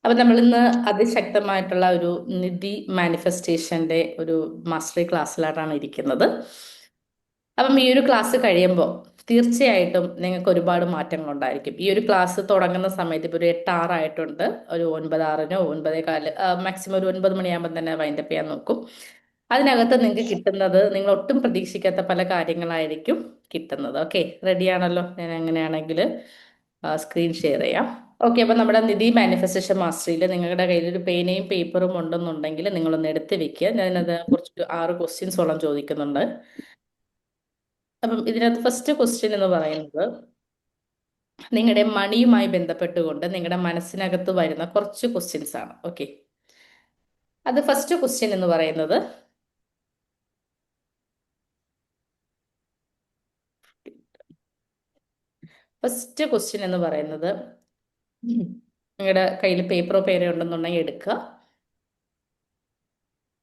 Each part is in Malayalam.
അപ്പം നമ്മൾ ഇന്ന് അതിശക്തമായിട്ടുള്ള ഒരു നിധി മാനിഫെസ്റ്റേഷന്റെ ഒരു മാസ്റ്ററി ക്ലാസ്സിലാണ് ഇരിക്കുന്നത്. അപ്പം ഈ ഒരു ക്ലാസ് കഴിയുമ്പോൾ തീർച്ചയായിട്ടും നിങ്ങൾക്ക് ഒരുപാട് മാറ്റങ്ങൾ ഉണ്ടായിരിക്കും. ഈ ഒരു ക്ലാസ് തുടങ്ങുന്ന സമയത്ത് ഇപ്പോൾ ഒരു 8:06 ഒരു 9:06 9:15 മാക്സിമം ഒരു 9 മണിയാകുമ്പോൾ തന്നെ വൈൻഡപ്പ് ചെയ്യാൻ നോക്കും. അതിനകത്ത് നിങ്ങൾക്ക് കിട്ടുന്നത് നിങ്ങൾ ഒട്ടും പ്രതീക്ഷിക്കാത്ത പല കാര്യങ്ങളായിരിക്കും കിട്ടുന്നത്. ഓക്കെ, റെഡിയാണല്ലോ? ഞാൻ അങ്ങനെയാണെങ്കിൽ സ്ക്രീൻ ഷെയർ ചെയ്യാം. ഓക്കെ, അപ്പൊ നമ്മുടെ നിധി മാനിഫെസ്റ്റേഷൻ മാസ്റ്ററിയിൽ നിങ്ങളുടെ കയ്യിൽ ഒരു പേനയും പേപ്പറും ഉണ്ടെന്നുണ്ടെങ്കിൽ നിങ്ങളൊന്ന് എടുത്ത് വെക്കുക. ഞാനത് കുറച്ച് 6 ക്വസ്റ്റ്യൻസോളം ചോദിക്കുന്നുണ്ട്. അപ്പം ഇതിനകത്ത് ഫസ്റ്റ് ക്വസ്റ്റ്യൻ എന്ന് പറയുന്നത് നിങ്ങളുടെ മണിയുമായി ബന്ധപ്പെട്ടുകൊണ്ട് നിങ്ങളുടെ മനസ്സിനകത്ത് വരുന്ന കുറച്ച് ക്വസ്റ്റ്യൻസ് ആണ്. ഓക്കെ, അത് ഫസ്റ്റ് ക്വസ്റ്റ്യൻ എന്ന് പറയുന്നത് നിങ്ങളുടെ കയ്യിൽ പേപ്പറോ പേനയോ ഉണ്ടെന്നുണ്ടെങ്കിൽ എടുക്കുക.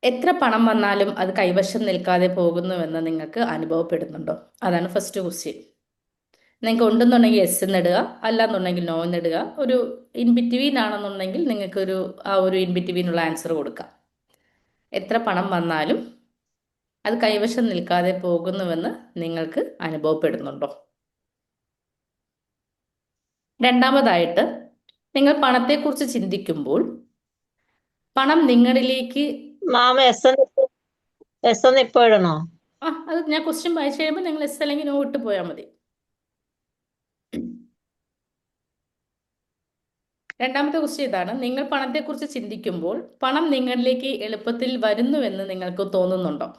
എത്ര പണം വന്നാലും അത് കൈവശം നിൽക്കാതെ പോകുന്നുവെന്ന് നിങ്ങൾക്ക് അനുഭവപ്പെടുന്നുണ്ടോ? അതാണ് ഫസ്റ്റ് ക്വസ്റ്റ്യൻ. നിങ്ങൾക്ക് ഉണ്ടെന്നുണ്ടെങ്കിൽ എസ് എന്നിടുക, അല്ലാന്നുണ്ടെങ്കിൽ നോ എന്നിടുക. ഒരു ഇൻ ബിറ്റ്വീൻ ആണെന്നുണ്ടെങ്കിൽ നിങ്ങൾക്കൊരു ആ ഒരു ഇൻ ബിറ്റ്വീനുള്ള ആൻസർ കൊടുക്കാം. എത്ര പണം വന്നാലും അത് കൈവശം നിൽക്കാതെ പോകുന്നുവെന്ന് നിങ്ങൾക്ക് അനുഭവപ്പെടുന്നുണ്ടോ? രണ്ടാമതായിട്ട്, നിങ്ങൾ പണത്തെക്കുറിച്ച് ചിന്തിക്കുമ്പോൾ പണം നിങ്ങളിലേക്ക് മാം എസ് എന്ന് ഇപ്പൊ ഇടണോ? അത് ഞാൻ ക്വസ്റ്റ്യൻ വായിച്ചു കഴിയുമ്പോൾ നിങ്ങൾ എസ് അല്ലെങ്കിൽ നോ ഇട്ട് പോയാൽ മതി. രണ്ടാമത്തെ ക്വസ്റ്റ്യൻ ഇതാണ്: നിങ്ങൾ പണത്തെക്കുറിച്ച് ചിന്തിക്കുമ്പോൾ പണം നിങ്ങളിലേക്ക് എളുപ്പത്തിൽ വരുന്നുവെന്ന് നിങ്ങൾക്ക് തോന്നുന്നുണ്ടോ?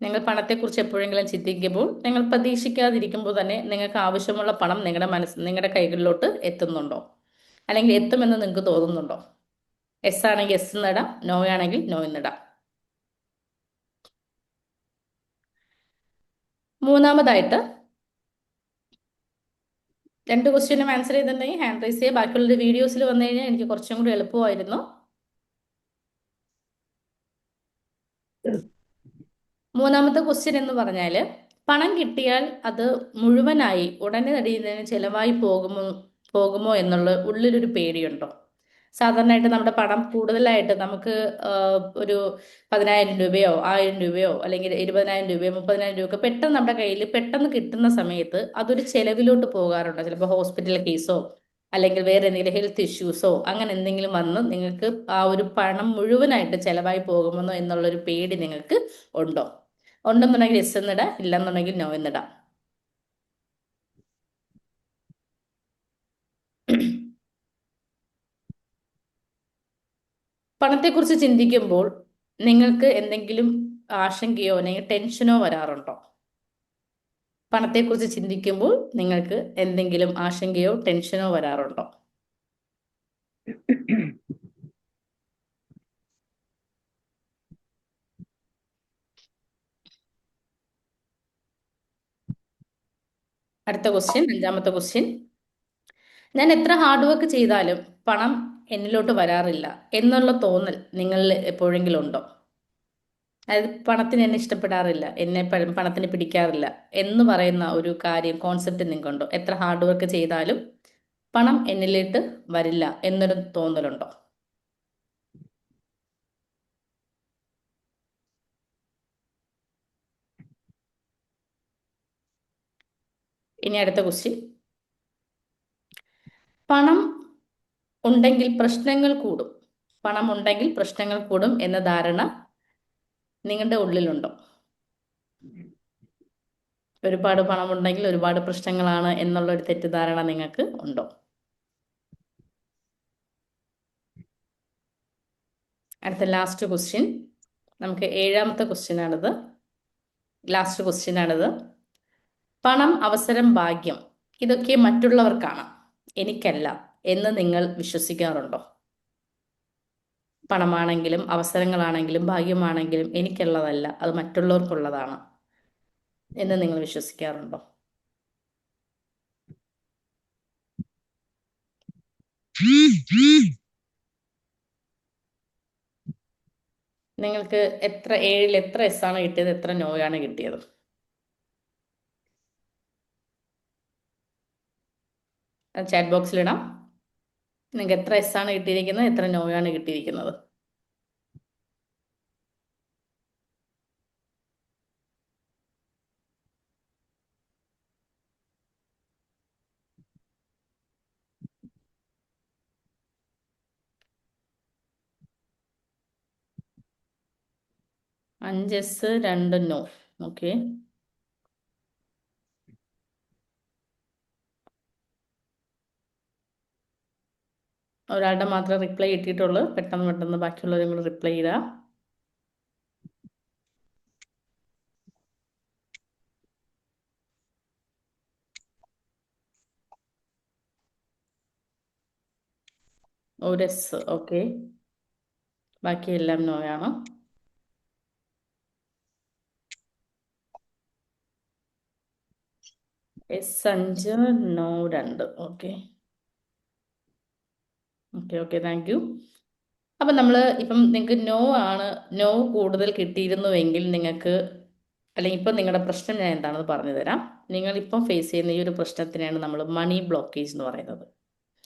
നിങ്ങൾ പണത്തെക്കുറിച്ച് എപ്പോഴെങ്കിലും ചിന്തിക്കുമ്പോൾ നിങ്ങൾ പ്രതീക്ഷിക്കാതിരിക്കുമ്പോൾ തന്നെ നിങ്ങൾക്ക് ആവശ്യമുള്ള പണം നിങ്ങളുടെ കൈകളിലോട്ട് എത്തുന്നുണ്ടോ? അല്ലെങ്കിൽ എത്തുമെന്ന് നിങ്ങൾക്ക് തോന്നുന്നുണ്ടോ? എസ് ആണെങ്കിൽ എസ് എന്നിടാം, നോ ആണെങ്കിൽ നോ എന്നിടാം. മൂന്നാമതായിട്ട്, രണ്ട് ക്വസ്റ്റ്യനും ആൻസർ ചെയ്തിട്ടുണ്ടെങ്കിൽ ഹാൻഡ് റൈസ് ചെയ്യുക. ബാക്കിയുള്ള വീഡിയോസിൽ വന്നു കഴിഞ്ഞാൽ എനിക്ക് കുറച്ചും കൂടി എളുപ്പമായിരുന്നു. മൂന്നാമത്തെ ക്വസ്റ്റ്യൻ എന്ന് പറഞ്ഞാൽ, പണം കിട്ടിയാൽ അത് മുഴുവനായി ഉടനെ തന്നെ ചിലവായി പോകുമോ എന്നുള്ള ഉള്ളിലൊരു പേടിയുണ്ടോ? സാധാരണയായിട്ട് നമ്മുടെ പണം കൂടുതലായിട്ട് നമുക്ക് ഒരു 10,000 രൂപയോ 1,000 രൂപയോ അല്ലെങ്കിൽ 20,000 രൂപയോ 30,000 രൂപയൊക്കെ പെട്ടെന്ന് നമ്മുടെ കയ്യിൽ പെട്ടെന്ന് കിട്ടുന്ന സമയത്ത് അതൊരു ചെലവിലോട്ട് പോകാറുണ്ട്. ചിലപ്പോൾ ഹോസ്പിറ്റൽ കേസോ അല്ലെങ്കിൽ വേറെ എന്തെങ്കിലും ഹെൽത്ത് ഇഷ്യൂസോ അങ്ങനെ എന്തെങ്കിലും വന്ന് നിങ്ങൾക്ക് ആ ഒരു പണം മുഴുവനായിട്ട് ചെലവായി പോകുമെന്നോ എന്നുള്ളൊരു പേടി നിങ്ങൾക്ക് ഉണ്ടോ? ഉണ്ടെന്നുണ്ടെങ്കിൽ എസ് എന്നിടാം, ഇല്ലെന്നുണ്ടെങ്കിൽ നോ എന്നിടാം. പണത്തെക്കുറിച്ച് ചിന്തിക്കുമ്പോൾ നിങ്ങൾക്ക് എന്തെങ്കിലും ആശങ്കയോ അല്ലെങ്കിൽ ടെൻഷനോ വരാറുണ്ടോ? പണത്തെക്കുറിച്ച് ചിന്തിക്കുമ്പോൾ നിങ്ങൾക്ക് എന്തെങ്കിലും ആശങ്കയോ ടെൻഷനോ വരാറുണ്ടോ? അടുത്ത ക്വസ്റ്റ്യൻ, അഞ്ചാമത്തെ ക്വസ്റ്റ്യൻ: ഞാൻ എത്ര ഹാർഡ് വർക്ക് ചെയ്താലും പണം എന്നിലോട്ട് വരാറില്ല എന്നുള്ള തോന്നൽ നിങ്ങളിൽ എപ്പോഴെങ്കിലും ഉണ്ടോ? അതായത് പണത്തിന് എന്നെ ഇഷ്ടപ്പെടാറില്ല, എന്നെ പണത്തിന് പിടിക്കാറില്ല എന്ന് പറയുന്ന ഒരു കാര്യം, കോൺസെപ്റ്റ് നിങ്ങൾക്കുണ്ടോ? എത്ര ഹാർഡ് വർക്ക് ചെയ്താലും പണം എന്നിലേക്ക് വരില്ല എന്നൊരു തോന്നലുണ്ടോ? ഇനി അടുത്ത ക്വസ്റ്റ്യൻ: പണം ഉണ്ടെങ്കിൽ പ്രശ്നങ്ങൾ കൂടും, പണം ഉണ്ടെങ്കിൽ പ്രശ്നങ്ങൾ കൂടും എന്ന ധാരണ നിങ്ങളുടെ ഉള്ളിലുണ്ടോ? ഒരുപാട് പണമുണ്ടെങ്കിൽ ഒരുപാട് പ്രശ്നങ്ങളാണ് എന്നുള്ള ഒരു തെറ്റിദ്ധാരണ നിങ്ങൾക്ക് ഉണ്ടോ? അടുത്ത ലാസ്റ്റ് ക്വസ്റ്റ്യൻ, നമുക്ക് ഏഴാമത്തെ ക്വസ്റ്റ്യൻ ആണിത്, ലാസ്റ്റ് ക്വസ്റ്റ്യൻ ആണിത്. പണം, അവസരം, ഭാഗ്യം ഇതൊക്കെ മറ്റുള്ളവർക്കാണ്, എനിക്കല്ല എന്ന് നിങ്ങൾ വിശ്വസിക്കാറുണ്ടോ? പണമാണെങ്കിലും അവസരങ്ങളാണെങ്കിലും ഭാഗ്യമാണെങ്കിലും എനിക്കുള്ളതല്ല, അത് മറ്റുള്ളവർക്കുള്ളതാണ് എന്ന് നിങ്ങൾ വിശ്വസിക്കാറുണ്ടോ? നിങ്ങൾക്ക് ഏഴിൽ എത്ര എസ് ആണ് കിട്ടിയത്, എത്ര നോയാണ് കിട്ടിയത്? ചാറ്റ് ബോക്സിലിടാം. നിങ്ങൾക്ക് എത്ര എസ് ആണ് കിട്ടിയിരിക്കുന്നത്, എത്ര നോ ആണ് കിട്ടിയിരിക്കുന്നത്? അഞ്ച് എസ്, രണ്ട് നോ. ഓക്കെ. ഒരാളുടെ മാത്രം റിപ്ലൈ കിട്ടിയിട്ടുള്ളൂ. പെട്ടെന്ന് പെട്ടെന്ന് ബാക്കിയുള്ളവരും കൂടെ റിപ്ലൈ ചെയ്യുക. ഒരു എസ്. ഓക്കെ. ബാക്കിയെല്ലാം നോ ആണ്. Yes 5, no 2. Okay. Okay okay, thank you. അപ്പം നമ്മൾ ഇപ്പം നിങ്ങൾക്ക് നോ ആണ്, നോ കൂടുതൽ കിട്ടിയിരുന്നുവെങ്കിൽ നിങ്ങൾക്ക്, അല്ലെങ്കിൽ ഇപ്പം നിങ്ങളുടെ പ്രശ്നം ഞാൻ എന്താണെന്ന് പറഞ്ഞു തരാം. നിങ്ങളിപ്പം ഫേസ് ചെയ്യുന്ന ഈ ഒരു പ്രശ്നത്തിനെയാണ് നമ്മൾ മണി ബ്ലോക്കേജ് എന്ന് പറയുന്നത്.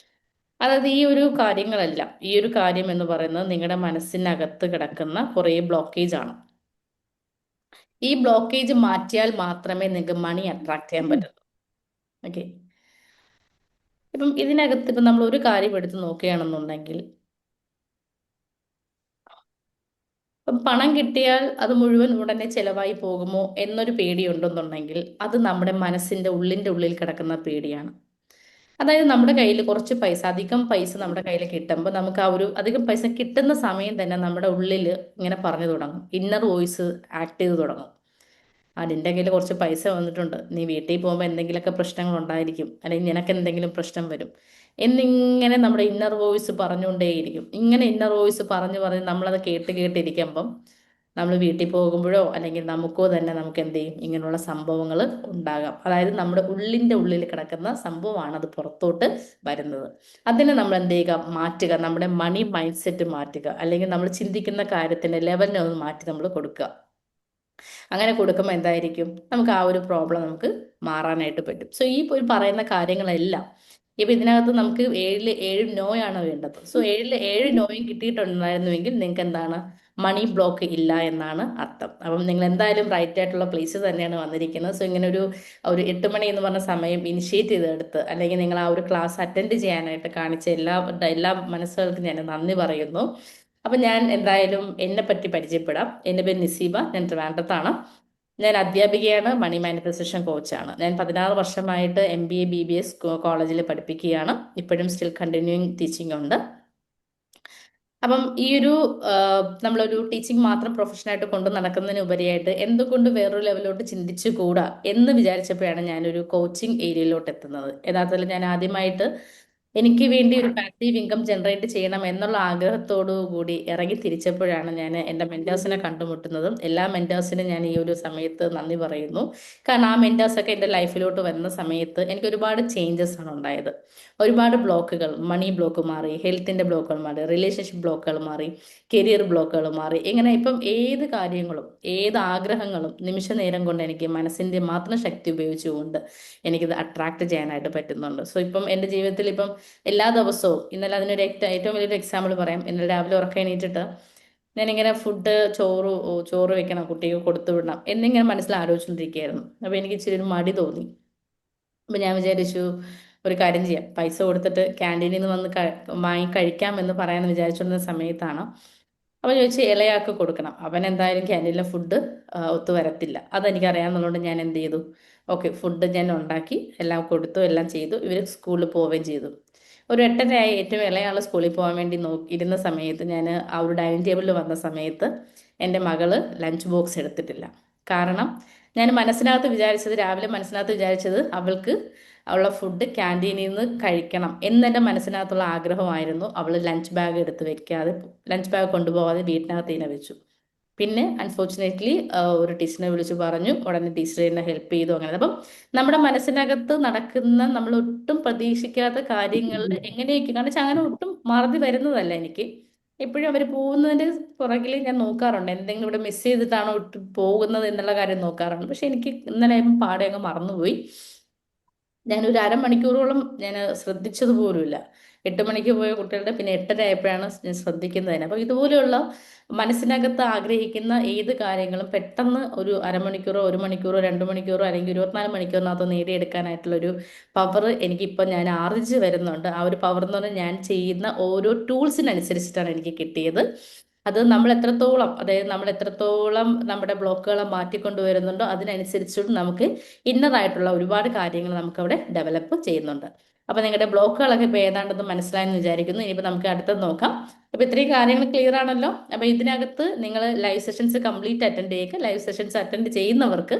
അതായത് ഈ ഒരു കാര്യങ്ങളെല്ലാം, ഈ ഒരു കാര്യം എന്ന് പറയുന്നത് നിങ്ങളുടെ മനസ്സിനകത്ത് കിടക്കുന്ന കുറേ ബ്ലോക്കേജ് ആണ്. ഈ ബ്ലോക്കേജ് മാറ്റിയാൽ മാത്രമേ നിങ്ങൾക്ക് മണി അട്രാക്ട് ചെയ്യാൻ പറ്റൂ. ഓക്കെ. ഇപ്പം ഇതിനകത്ത് ഇപ്പം നമ്മൾ ഒരു കാര്യം എടുത്ത് നോക്കുകയാണെന്നുണ്ടെങ്കിൽ, ഇപ്പം പണം കിട്ടിയാൽ അത് മുഴുവൻ ഉടനെ ചെലവായി പോകുമോ എന്നൊരു പേടിയുണ്ടെന്നുണ്ടെങ്കിൽ അത് നമ്മുടെ മനസ്സിന്റെ ഉള്ളിന്റെ ഉള്ളിൽ കിടക്കുന്ന പേടിയാണ്. അതായത് നമ്മുടെ കയ്യിൽ കുറച്ച് പൈസ, അധികം പൈസ നമ്മുടെ കയ്യിൽ കിട്ടുമ്പോൾ നമുക്ക് ആ ഒരു അധികം പൈസ കിട്ടുന്ന സമയം തന്നെ നമ്മുടെ ഉള്ളിൽ ഇങ്ങനെ പറഞ്ഞു തുടങ്ങും, ഇന്നർ വോയിസ് ആക്ട് ചെയ്ത് തുടങ്ങും. നിന്റെ കയ്യിൽ കുറച്ച് പൈസ വന്നിട്ടുണ്ട്, നീ വീട്ടിൽ പോകുമ്പോൾ എന്തെങ്കിലുമൊക്കെ പ്രശ്നങ്ങൾ ഉണ്ടായിരിക്കും, അല്ലെങ്കിൽ നിനക്ക് എന്തെങ്കിലും പ്രശ്നം വരും എന്നിങ്ങനെ നമ്മുടെ ഇന്നർ വോയിസ് പറഞ്ഞുകൊണ്ടേയിരിക്കും. ഇങ്ങനെ ഇന്നർ വോയിസ് പറഞ്ഞു പറഞ്ഞ് നമ്മളത് കേട്ട് കേട്ടിരിക്കുമ്പം നമ്മൾ വീട്ടിൽ പോകുമ്പോഴോ അല്ലെങ്കിൽ നമുക്കോ തന്നെ നമുക്ക് എന്ത് ചെയ്യും, ഇങ്ങനെയുള്ള സംഭവങ്ങൾ ഉണ്ടാകാം. അതായത് നമ്മുടെ ഉള്ളിൻ്റെ ഉള്ളിൽ കിടക്കുന്ന സംഭവമാണ് അത് പുറത്തോട്ട് വരുന്നത്. അതിനെ നമ്മൾ എന്ത് ചെയ്യുക, മാറ്റുക, നമ്മുടെ മണി മൈൻഡ് സെറ്റ് മാറ്റുക, അല്ലെങ്കിൽ നമ്മൾ ചിന്തിക്കുന്ന കാര്യത്തിൻ്റെ ലെവലിനെ ഒന്ന് മാറ്റി നമ്മൾ കൊടുക്കുക. അങ്ങനെ കൊടുക്കുമ്പോൾ എന്തായിരിക്കും, നമുക്ക് ആ ഒരു പ്രോബ്ലം നമുക്ക് മാറാനായിട്ട് പറ്റും. സോ ഈ ഒരു പറയുന്ന കാര്യങ്ങളെല്ലാം ഇപ്പം ഇതിനകത്ത് നമുക്ക് 7 നോയാണ് വേണ്ടത്. സോ 7 നോയും കിട്ടിയിട്ടുണ്ടായിരുന്നുവെങ്കിൽ നിങ്ങൾക്ക് എന്താണ്, മണി ബ്ലോക്ക് ഇല്ല എന്നാണ് അർത്ഥം. അപ്പം നിങ്ങൾ എന്തായാലും റൈറ്റ് ആയിട്ടുള്ള പ്ലേസ് തന്നെയാണ് വന്നിരിക്കുന്നത്. സോ ഇങ്ങനെ ഒരു ഒരു 8 മണി എന്ന് പറഞ്ഞ സമയം ഇനിഷ്യേറ്റ് ചെയ്തെടുത്ത്, അല്ലെങ്കിൽ നിങ്ങൾ ആ ഒരു ക്ലാസ് അറ്റൻഡ് ചെയ്യാനായിട്ട് കാണിച്ച എല്ലാ മനസ്സുകൾക്കും ഞാൻ നന്ദി പറയുന്നു. അപ്പം ഞാൻ എന്തായാലും എന്നെ പറ്റി പരിചയപ്പെടാം. എൻ്റെ പേര് നിസീബ, ഞാൻ ട്രിവാൻഡ്രത്താണ്. ഞാൻ അധ്യാപികയാണ്, മണി മാനിഫെസ്റ്റേഷൻ കോച്ചാണ്. ഞാൻ 16 വർഷമായിട്ട് MBA BBS കോളേജിൽ പഠിപ്പിക്കുകയാണ്. ഇപ്പോഴും സ്റ്റിൽ കണ്ടിന്യൂയിങ് ടീച്ചിങ് ഉണ്ട്. അപ്പം ഈ ഒരു നമ്മളൊരു ടീച്ചിങ് മാത്രം പ്രൊഫഷനായിട്ട് കൊണ്ട് നടക്കുന്നതിന് ഉപരിയായിട്ട് എന്തുകൊണ്ട് വേറൊരു ലെവലിലോട്ട് ചിന്തിച്ചുകൂടാ എന്ന് വിചാരിച്ചപ്പോഴാണ് ഞാനൊരു കോച്ചിങ് ഏരിയയിലോട്ട് എത്തുന്നത്. യഥാർത്ഥത്തിൽ ഞാൻ ആദ്യമായിട്ട് എനിക്ക് വേണ്ടി ഒരു പാസീവ് ഇൻകം ജനറേറ്റ് ചെയ്യണം എന്നുള്ള ആഗ്രഹത്തോടു കൂടി ഇറങ്ങി തിരിച്ചപ്പോഴാണ് ഞാൻ എൻ്റെ മെൻറ്റേഴ്സിനെ കണ്ടുമുട്ടുന്നതും. എല്ലാ മെൻറ്റേഴ്സിനും ഞാൻ ഈ ഒരു സമയത്ത് നന്ദി പറയുന്നു. കാരണം ആ മെൻറ്റേഴ്സൊക്കെ എൻ്റെ ലൈഫിലോട്ട് വരുന്ന സമയത്ത് എനിക്ക് ഒരുപാട് ചേഞ്ചസ് ആണ് ഉണ്ടായത്. ഒരുപാട് ബ്ലോക്കുകൾ, മണി ബ്ലോക്ക് മാറി, ഹെൽത്തിൻ്റെ ബ്ലോക്കുകൾ മാറി, റിലേഷൻഷിപ്പ് ബ്ലോക്കുകൾ മാറി, കരിയർ ബ്ലോക്കുകൾ മാറി. ഇങ്ങനെ ഇപ്പം ഏത് കാര്യങ്ങളും ഏത് ആഗ്രഹങ്ങളും നിമിഷ നേരം കൊണ്ട് എനിക്ക് മനസ്സിൻ്റെ മാത്രം ശക്തി ഉപയോഗിച്ചുകൊണ്ട് എനിക്കിത് അട്രാക്ട് ചെയ്യാനായിട്ട് പറ്റുന്നുണ്ട്. സോ ഇപ്പം എൻ്റെ ജീവിതത്തിൽ ഇപ്പം എല്ലാ ദിവസവും, ഇന്നലെ അതിനൊരു ഏറ്റവും വലിയൊരു എക്സാമ്പിൾ പറയാം. ഇന്നലെ രാവിലെ ഉറക്കം എണീറ്റിട്ട് ഞാനിങ്ങനെ ഫുഡ്, ചോറ് വെക്കണം, കുട്ടിക്ക് കൊടുത്തു വിടണം എന്നിങ്ങനെ മനസ്സിൽ ആലോചിച്ചുകൊണ്ടിരിക്കുകയായിരുന്നു. അപ്പോൾ എനിക്ക് ഇച്ചിരി ഒരു മടി തോന്നി. അപ്പം ഞാൻ വിചാരിച്ചു ഒരു കാര്യം ചെയ്യാം, പൈസ കൊടുത്തിട്ട് ക്യാൻറ്റീനിൽ നിന്ന് വന്ന് വാങ്ങി കഴിക്കാം എന്ന് പറയാമെന്ന് വിചാരിച്ചുകൊണ്ടിരുന്ന സമയത്താണ് അപ്പോൾ ചോദിച്ച് ഇളയാൾക്ക് കൊടുക്കണം, അവൻ എന്തായാലും ക്യാൻറ്റീനിലെ ഫുഡ് ഒത്തു വരത്തില്ല, അതെനിക്കറിയാമെന്നുള്ളതുകൊണ്ട് ഞാൻ എന്ത് ചെയ്തു, ഓക്കെ ഫുഡ് ഞാൻ ഉണ്ടാക്കി എല്ലാം കൊടുത്തു, എല്ലാം ചെയ്തു. ഇവർ സ്കൂളിൽ പോവുകയും ചെയ്തു. ഒരു 8:30 ഏറ്റവും ഇളയാൾ സ്കൂളിൽ പോകാൻ വേണ്ടി ഇരുന്ന സമയത്ത് ഞാൻ ആ ഒരു ഡൈനിങ് ടേബിളിൽ വന്ന സമയത്ത് എൻ്റെ മകള് ലഞ്ച് ബോക്സ് എടുത്തിട്ടില്ല. കാരണം ഞാൻ മനസ്സിനകത്ത് വിചാരിച്ചത്, രാവിലെ മനസ്സിനകത്ത് വിചാരിച്ചത് അവൾക്ക് ഉള്ള ഫുഡ് ക്യാൻറ്റീനിൽ നിന്ന് കഴിക്കണം എന്നെൻ്റെ മനസ്സിനകത്തുള്ള ആഗ്രഹമായിരുന്നു. അവൾ ലഞ്ച് ബാഗ് എടുത്ത് വെക്കാതെ, ലഞ്ച് ബാഗ് കൊണ്ടുപോകാതെ വീട്ടിനകത്ത് തന്നെ വെച്ചു. പിന്നെ അൺഫോർച്ചുനേറ്റ്ലി ഒരു ടീച്ചറിനെ വിളിച്ചു പറഞ്ഞു, ഉടനെ ടീച്ചർ എന്നെ ഹെൽപ്പ് ചെയ്തു. അങ്ങനെ അപ്പം നമ്മുടെ മനസ്സിനകത്ത് നടക്കുന്ന നമ്മൾ ഒട്ടും പ്രതീക്ഷിക്കാത്ത കാര്യങ്ങൾ എങ്ങനെയൊക്കെ, കാരണം വെച്ചാൽ അങ്ങനെ ഒട്ടും മറതി വരുന്നതല്ല എനിക്ക്. എപ്പോഴും അവർ പോകുന്നതിൻ്റെ പുറകിൽ ഞാൻ നോക്കാറുണ്ട്, എന്തെങ്കിലും ഇവിടെ മിസ് ചെയ്തിട്ടാണോ പോകുന്നത് എന്നുള്ള കാര്യം നോക്കാറുണ്ട്. പക്ഷെ എനിക്ക് ഇന്നലെ പാടെ അങ്ങ് മറന്നുപോയി. ഞാനൊരു അരമണിക്കൂറോളം ഞാൻ ശ്രദ്ധിച്ചത് പോലുമില്ല. 8 മണിക്ക് പോയ കുട്ടികളുടെ പിന്നെ 8:30 ആയപ്പോഴാണ് ഞാൻ ശ്രദ്ധിക്കുന്നത് തന്നെ. അപ്പോൾ ഇതുപോലെയുള്ള മനസ്സിനകത്ത് ആഗ്രഹിക്കുന്ന ഏത് കാര്യങ്ങളും പെട്ടെന്ന് ഒരു അരമണിക്കൂറോ 1 മണിക്കൂറോ 2 മണിക്കൂറോ അല്ലെങ്കിൽ 24 മണിക്കൂറിനകത്ത് നേടിയെടുക്കാനായിട്ടുള്ള ഒരു പവർ എനിക്കിപ്പോൾ ഞാൻ ആർജിച്ച് വരുന്നുണ്ട്. ആ ഒരു പവർ എന്ന് പറഞ്ഞാൽ ഞാൻ ചെയ്യുന്ന ഓരോ ടൂൾസിനനുസരിച്ചിട്ടാണ് എനിക്ക് കിട്ടിയത്. അത് നമ്മൾ എത്രത്തോളം, അതായത് നമ്മൾ എത്രത്തോളം നമ്മുടെ ബ്ലോക്കുകളെ മാറ്റിക്കൊണ്ടുവരുന്നുണ്ടോ അതിനനുസരിച്ചും നമുക്ക് ഇന്നറായിട്ടുള്ള ഒരുപാട് കാര്യങ്ങൾ നമുക്ക് അവിടെ ഡെവലപ്പ് ചെയ്യുന്നുണ്ട്. അപ്പൊ നിങ്ങളുടെ ബ്ലോക്കുകളൊക്കെ ഇപ്പൊ ഏതാണ്ടെന്ന് മനസ്സിലായെന്ന് വിചാരിക്കുന്നു. ഇനിയിപ്പോ നമുക്ക് അടുത്തത് നോക്കാം. അപ്പൊ ഇത്രയും കാര്യങ്ങൾ ക്ലിയർ ആണല്ലോ. അപ്പൊ ഇതിനകത്ത് നിങ്ങൾ ലൈവ് സെഷൻസ് കംപ്ലീറ്റ് അറ്റൻഡ് ചെയ്യുക. ലൈവ് സെഷൻസ് അറ്റൻഡ് ചെയ്യുന്നവർക്ക്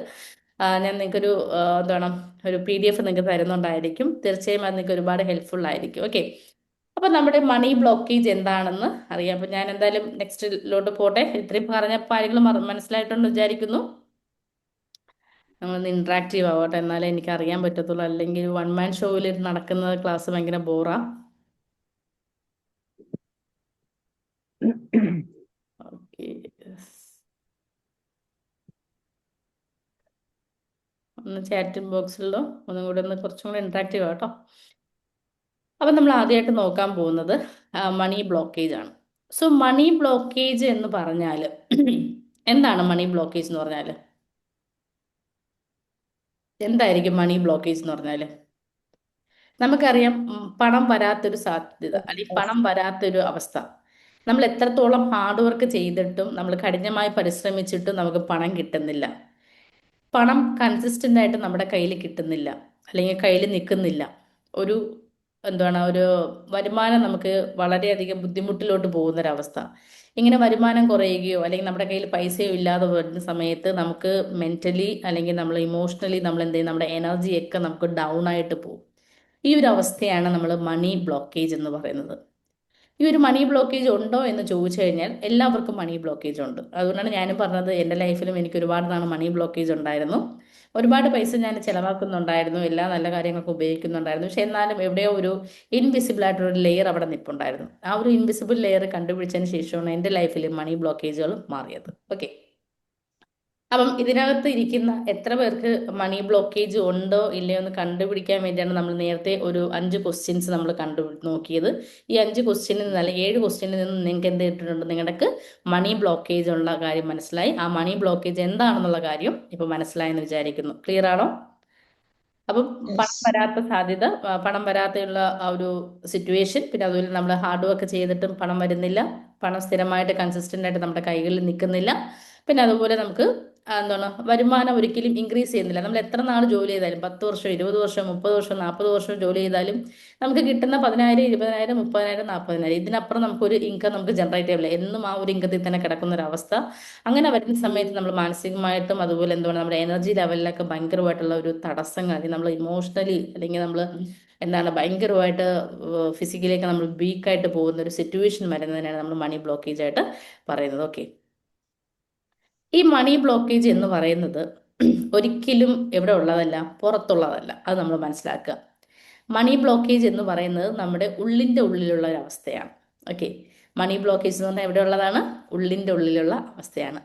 ഞാൻ നിങ്ങൾക്കൊരു എന്താണ് ഒരു PDF നിങ്ങൾക്ക് തരുന്നുണ്ടായിരിക്കും. തീർച്ചയായും അത് നിങ്ങൾക്ക് ഒരുപാട് ഹെൽപ്ഫുൾ ആയിരിക്കും. ഓക്കെ. അപ്പൊ നമ്മുടെ മണി ബ്ലോക്കേജ് എന്താണെന്ന് അറിയാം. അപ്പൊ ഞാൻ എന്തായാലും നെക്സ്റ്റിലോട്ട് പോട്ടെ. ഇത്രയും പറഞ്ഞ കാര്യങ്ങൾ മനസ്സിലായിട്ടുണ്ടെന്ന് വിചാരിക്കുന്നു. നമ്മളൊന്ന് ഇന്ററാക്റ്റീവ് ആവട്ടെ, എന്നാലേ എനിക്ക് അറിയാൻ പറ്റത്തുള്ളൂ. അല്ലെങ്കിൽ വൺ മാൻ ഷോയിൽ നടക്കുന്ന ക്ലാസ് ഭയങ്കര ബോറാ. ഓക്കെ. ഒന്ന് ചാറ്റ് ബോക്സിലോ ഒന്നും കൂടെ ഒന്ന് കുറച്ചും കൂടെ ഇന്ററാക്റ്റീവ് ആട്ടോ. അപ്പം നമ്മൾ ആദ്യമായിട്ട് നോക്കാൻ പോകുന്നത് മണി ബ്ലോക്കേജ് ആണ്. സോ മണി ബ്ലോക്കേജ് എന്ന് പറഞ്ഞാൽ എന്താണ് മണി ബ്ലോക്കേജ് എന്ന് പറഞ്ഞാൽ? എന്തായിരിക്കും മണി ബ്ലോക്കേജ് എന്ന് പറഞ്ഞാൽ? നമുക്കറിയാം, പണം വരാത്തൊരു സാധ്യത അല്ലെങ്കിൽ പണം വരാത്തൊരു അവസ്ഥ. നമ്മൾ എത്രത്തോളം ഹാർഡ് വർക്ക് ചെയ്തിട്ടും നമ്മൾ കഠിനമായി പരിശ്രമിച്ചിട്ടും നമുക്ക് പണം കിട്ടുന്നില്ല. പണം കൺസിസ്റ്റന്റ് ആയിട്ട് നമ്മുടെ കയ്യിൽ കിട്ടുന്നില്ല, അല്ലെങ്കിൽ കയ്യിൽ നിൽക്കുന്നില്ല. ഒരു എന്താണ് ഒരു വരുമാനം നമുക്ക് വളരെയധികം ബുദ്ധിമുട്ടിലോട്ട് പോകുന്നൊരവസ്ഥ. ഇങ്ങനെ വരുമാനം കുറയുകയോ അല്ലെങ്കിൽ നമ്മുടെ കയ്യിൽ പൈസയോ ഇല്ലാതെ വരുന്ന സമയത്ത് നമുക്ക് മെന്റലി അല്ലെങ്കിൽ നമ്മൾ ഇമോഷണലി നമ്മൾ എന്ത് ചെയ്യും, നമ്മുടെ എനർജിയൊക്കെ നമുക്ക് ഡൗൺ ആയിട്ട് പോകും. ഈ ഒരു അവസ്ഥയാണ് നമ്മൾ മണി ബ്ലോക്കേജ് എന്ന് പറയുന്നത്. ഈ ഒരു മണി ബ്ലോക്കേജ് ഉണ്ടോ എന്ന് ചോദിച്ചു കഴിഞ്ഞാൽ എല്ലാവർക്കും മണി ബ്ലോക്കേജ് ഉണ്ട്. അതുകൊണ്ടാണ് ഞാനും പറഞ്ഞത് എൻ്റെ ലൈഫിലും എനിക്ക് ഒരുപാട് നാൾ മണി ബ്ലോക്കേജ് ഉണ്ടായിരുന്നു. ഒരുപാട് പൈസ ഞാൻ ചിലവാക്കുന്നുണ്ടായിരുന്നു, എല്ലാ നല്ല കാര്യങ്ങൾക്കും ഉപയോഗിക്കുന്നുണ്ടായിരുന്നു. പക്ഷെ എന്നാലും എവിടെയോ ഒരു ഇൻവിസിബിൾ ആയിട്ടൊരു ലെയർ അവിടെ നിൽപ്പുണ്ടായിരുന്നു. ആ ഒരു ഇൻവിസിബിൾ ലെയർ കണ്ടുപിടിച്ചതിന് ശേഷമാണ് എൻ്റെ ലൈഫിൽ മണി ബ്ലോക്കേജുകൾ മാറിയത്. ഓക്കെ. അപ്പം ഇതിനകത്ത് ഇരിക്കുന്ന എത്ര പേർക്ക് മണി ബ്ലോക്കേജ് ഉണ്ടോ ഇല്ലയോ എന്ന് കണ്ടുപിടിക്കാൻ വേണ്ടിയാണ് നമ്മൾ നേരത്തെ ഒരു 5 ക്വസ്റ്റ്യൻസ് നമ്മൾ നോക്കിയത്. ഈ 5 ക്വസ്റ്റ്യനിൽ നിന്ന് അല്ലെങ്കിൽ 7 ക്വസ്റ്റ്യനിൽ നിന്ന് നിങ്ങൾക്ക് എന്ത് കിട്ടിയിട്ടുണ്ട്? നിങ്ങൾക്ക് മണി ബ്ലോക്കേജ് ഉള്ള കാര്യം മനസ്സിലായി. ആ മണി ബ്ലോക്കേജ് എന്താണെന്നുള്ള കാര്യം ഇപ്പൊ മനസ്സിലായെന്ന് വിചാരിക്കുന്നു. ക്ലിയർ ആണോ? അപ്പം പണം വരാത്ത സാധ്യത, പണം വരാതെയുള്ള ആ ഒരു സിറ്റുവേഷൻ, പിന്നെ അതുപോലെ നമ്മൾ ഹാർഡ് വർക്ക് ചെയ്തിട്ടും പണം വരുന്നില്ല, പണം സ്ഥിരമായിട്ട് കൺസിസ്റ്റന്റ് ആയിട്ട് നമ്മുടെ കൈകളിൽ നിൽക്കുന്നില്ല, പിന്നെ അതുപോലെ നമുക്ക് എന്താണ് വരുമാനം ഒരിക്കലും ഇൻക്രീസ് ചെയ്യുന്നില്ല. നമ്മൾ എത്ര നാൾ ജോലി ചെയ്താലും 10 വർഷം 20 വർഷം 30 വർഷം 40 വർഷം ജോലി ചെയ്താലും നമുക്ക് കിട്ടുന്ന 10,000 20,000 30,000 40,000 ഇതിനപ്പുറം നമുക്കൊരു ഇൻകം നമുക്ക് ജനറേറ്റ് ചെയ്യില്ല. എന്നും ആ ഒരു ഇൻകത്തിൽ തന്നെ കിടക്കുന്ന ഒരു അവസ്ഥ. അങ്ങനെ വരുന്ന സമയത്ത് നമ്മൾ മാനസികമായിട്ടും അതുപോലെ എന്താണ് നമ്മുടെ എനർജി ലെവലിലൊക്കെ ഭയങ്കരമായിട്ടുള്ള ഒരു തടസ്സങ്ങൾ, അല്ലെങ്കിൽ നമ്മൾ ഇമോഷണലി അല്ലെങ്കിൽ നമ്മൾ എന്താണ് ഭയങ്കരമായിട്ട് ഫിസിക്കലിയൊക്കെ നമ്മൾ വീക്കായിട്ട് പോകുന്ന ഒരു സിറ്റുവേഷൻ വരുന്നതിനാണ് നമ്മൾ മണി ബ്ലോക്കേജ് ആയിട്ട് പറയുന്നത്. ഓക്കെ. ഈ മണി ബ്ലോക്കേജ് എന്ന് പറയുന്നത് ഒരിക്കലും എവിടെ ഉള്ളതല്ല, പുറത്തുള്ളതല്ല. അത് നമ്മൾ മനസ്സിലാക്കുക. മണി ബ്ലോക്കേജ് എന്ന് പറയുന്നത് നമ്മുടെ ഉള്ളിൻ്റെ ഉള്ളിലുള്ള ഒരു അവസ്ഥയാണ്. ഓക്കെ. മണി ബ്ലോക്കേജ് എന്ന് പറഞ്ഞാൽ എവിടെ ഉള്ളതാണ്? ഉള്ളിൻ്റെ ഉള്ളിലുള്ള അവസ്ഥയാണ്.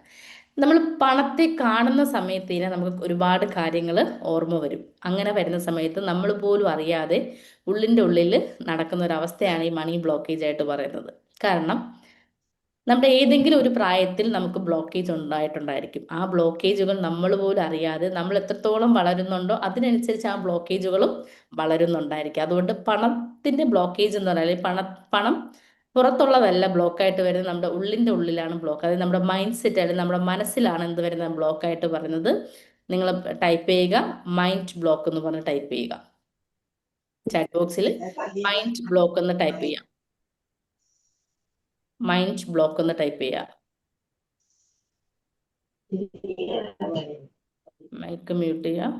നമ്മൾ പണത്തെ കാണുന്ന സമയത്ത് തന്നെ നമുക്ക് ഒരുപാട് കാര്യങ്ങൾ ഓർമ്മ വരും. അങ്ങനെ വരുന്ന സമയത്ത് നമ്മൾ പോലും അറിയാതെ ഉള്ളിൻ്റെ ഉള്ളിൽ നടക്കുന്ന ഒരു അവസ്ഥയാണ് ഈ മണി ബ്ലോക്കേജ് ആയിട്ട് പറയുന്നത്. കാരണം നമ്മുടെ ഏതെങ്കിലും ഒരു പ്രായത്തിൽ നമുക്ക് ബ്ലോക്കേജ് ഉണ്ടായിട്ടുണ്ടായിരിക്കും. ആ ബ്ലോക്കേജുകൾ നമ്മൾ പോലും അറിയാതെ നമ്മൾ എത്രത്തോളം വളരുന്നുണ്ടോ അതിനനുസരിച്ച് ആ ബ്ലോക്കേജുകളും വളരുന്നുണ്ടായിരിക്കും. അതുകൊണ്ട് പണത്തിന്റെ ബ്ലോക്കേജ് എന്ന് പറഞ്ഞാൽ പണം പുറത്തുള്ളതല്ല ബ്ലോക്കായിട്ട് വരുന്നത്, നമ്മുടെ ഉള്ളിന്റെ ഉള്ളിലാണ് ബ്ലോക്ക്. അതായത് നമ്മുടെ മൈൻഡ് സെറ്റ് അല്ലെങ്കിൽ നമ്മുടെ മനസ്സിലാണ് എന്ത് വരുന്നത് ബ്ലോക്കായിട്ട് പറയുന്നത്. നിങ്ങൾ ടൈപ്പ് ചെയ്യുക മൈൻഡ് ബ്ലോക്ക് എന്ന് പറഞ്ഞ് ടൈപ്പ് ചെയ്യുക. ചാറ്റ് ബോക്സിൽ മൈൻഡ് ബ്ലോക്ക് എന്ന് ടൈപ്പ് ചെയ്യാം. മൈൻഡ് ബ്ലോക്ക് എന്ന് ടൈപ്പ് ചെയ്യുക. മൈക്ക് മ്യൂട്ട് ചെയ്യാം.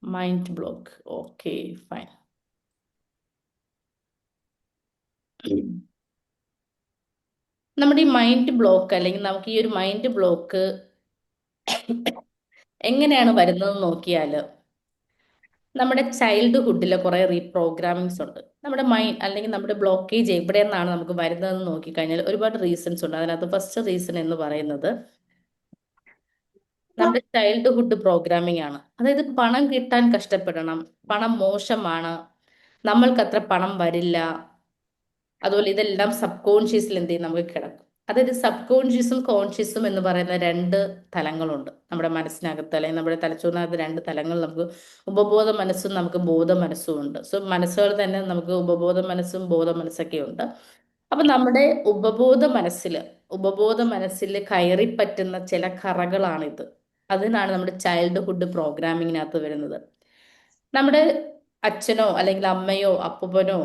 Mind block. Okay, fine. നമ്മുടെ ഈ മൈൻഡ് ബ്ലോക്ക് അല്ലെങ്കിൽ നമുക്ക് ഈ ഒരു മൈൻഡ് ബ്ലോക്ക് എങ്ങനെയാണ് വരുന്നത് നോക്കിയാൽ നമ്മുടെ ചൈൽഡ്ഹുഡിലെ കുറെ റീപ്രോഗ്രാമിങ്സ് ഉണ്ട്. നമ്മുടെ മൈൻഡ് അല്ലെങ്കിൽ നമ്മുടെ ബ്ലോക്കേജ് എവിടെ നിന്നാണ് നമുക്ക് വരുന്നതെന്ന് നോക്കിക്കഴിഞ്ഞാൽ ഒരുപാട് റീസൺസ് ഉണ്ട്. അതിനകത്ത് ഫസ്റ്റ് റീസൺ എന്ന് പറയുന്നത് നമ്മുടെ ചൈൽഡ്ഹുഡ് പ്രോഗ്രാമിംഗ് ആണ്. അതായത് പണം കിട്ടാൻ കഷ്ടപ്പെടണം, പണം മോശമാണ്, നമ്മൾക്കത്ര പണം വരില്ല. അതുപോലെ ഇതെല്ലാം സബ് കോൺഷ്യസിൽ എന്ത് ചെയ്യും നമുക്ക് കിടക്കും. അതായത് സബ് കോൺഷ്യസും കോൺഷ്യസും എന്ന് പറയുന്ന രണ്ട് തലങ്ങളുണ്ട് നമ്മുടെ മനസ്സിനകത്ത്, അല്ലെങ്കിൽ നമ്മുടെ തലച്ചോറിനകത്ത് രണ്ട് തലങ്ങൾ നമുക്ക്, ഉപബോധ മനസ്സും നമുക്ക് ബോധ മനസ്സും ഉണ്ട്. സോ മനസ്സുകൾ തന്നെ നമുക്ക് ഉപബോധ മനസ്സും ബോധ മനസ്സൊക്കെ ഉണ്ട്. അപ്പൊ നമ്മുടെ ഉപബോധ മനസ്സിൽ കയറി പറ്റുന്ന ചില കറകളാണിത്. അതിനാണ് നമ്മുടെ ചൈൽഡ്ഹുഡ് പ്രോഗ്രാമിങ്ങിനകത്ത് വരുന്നത്. നമ്മുടെ അച്ഛനോ അല്ലെങ്കിൽ അമ്മയോ അപ്പൂപ്പനോ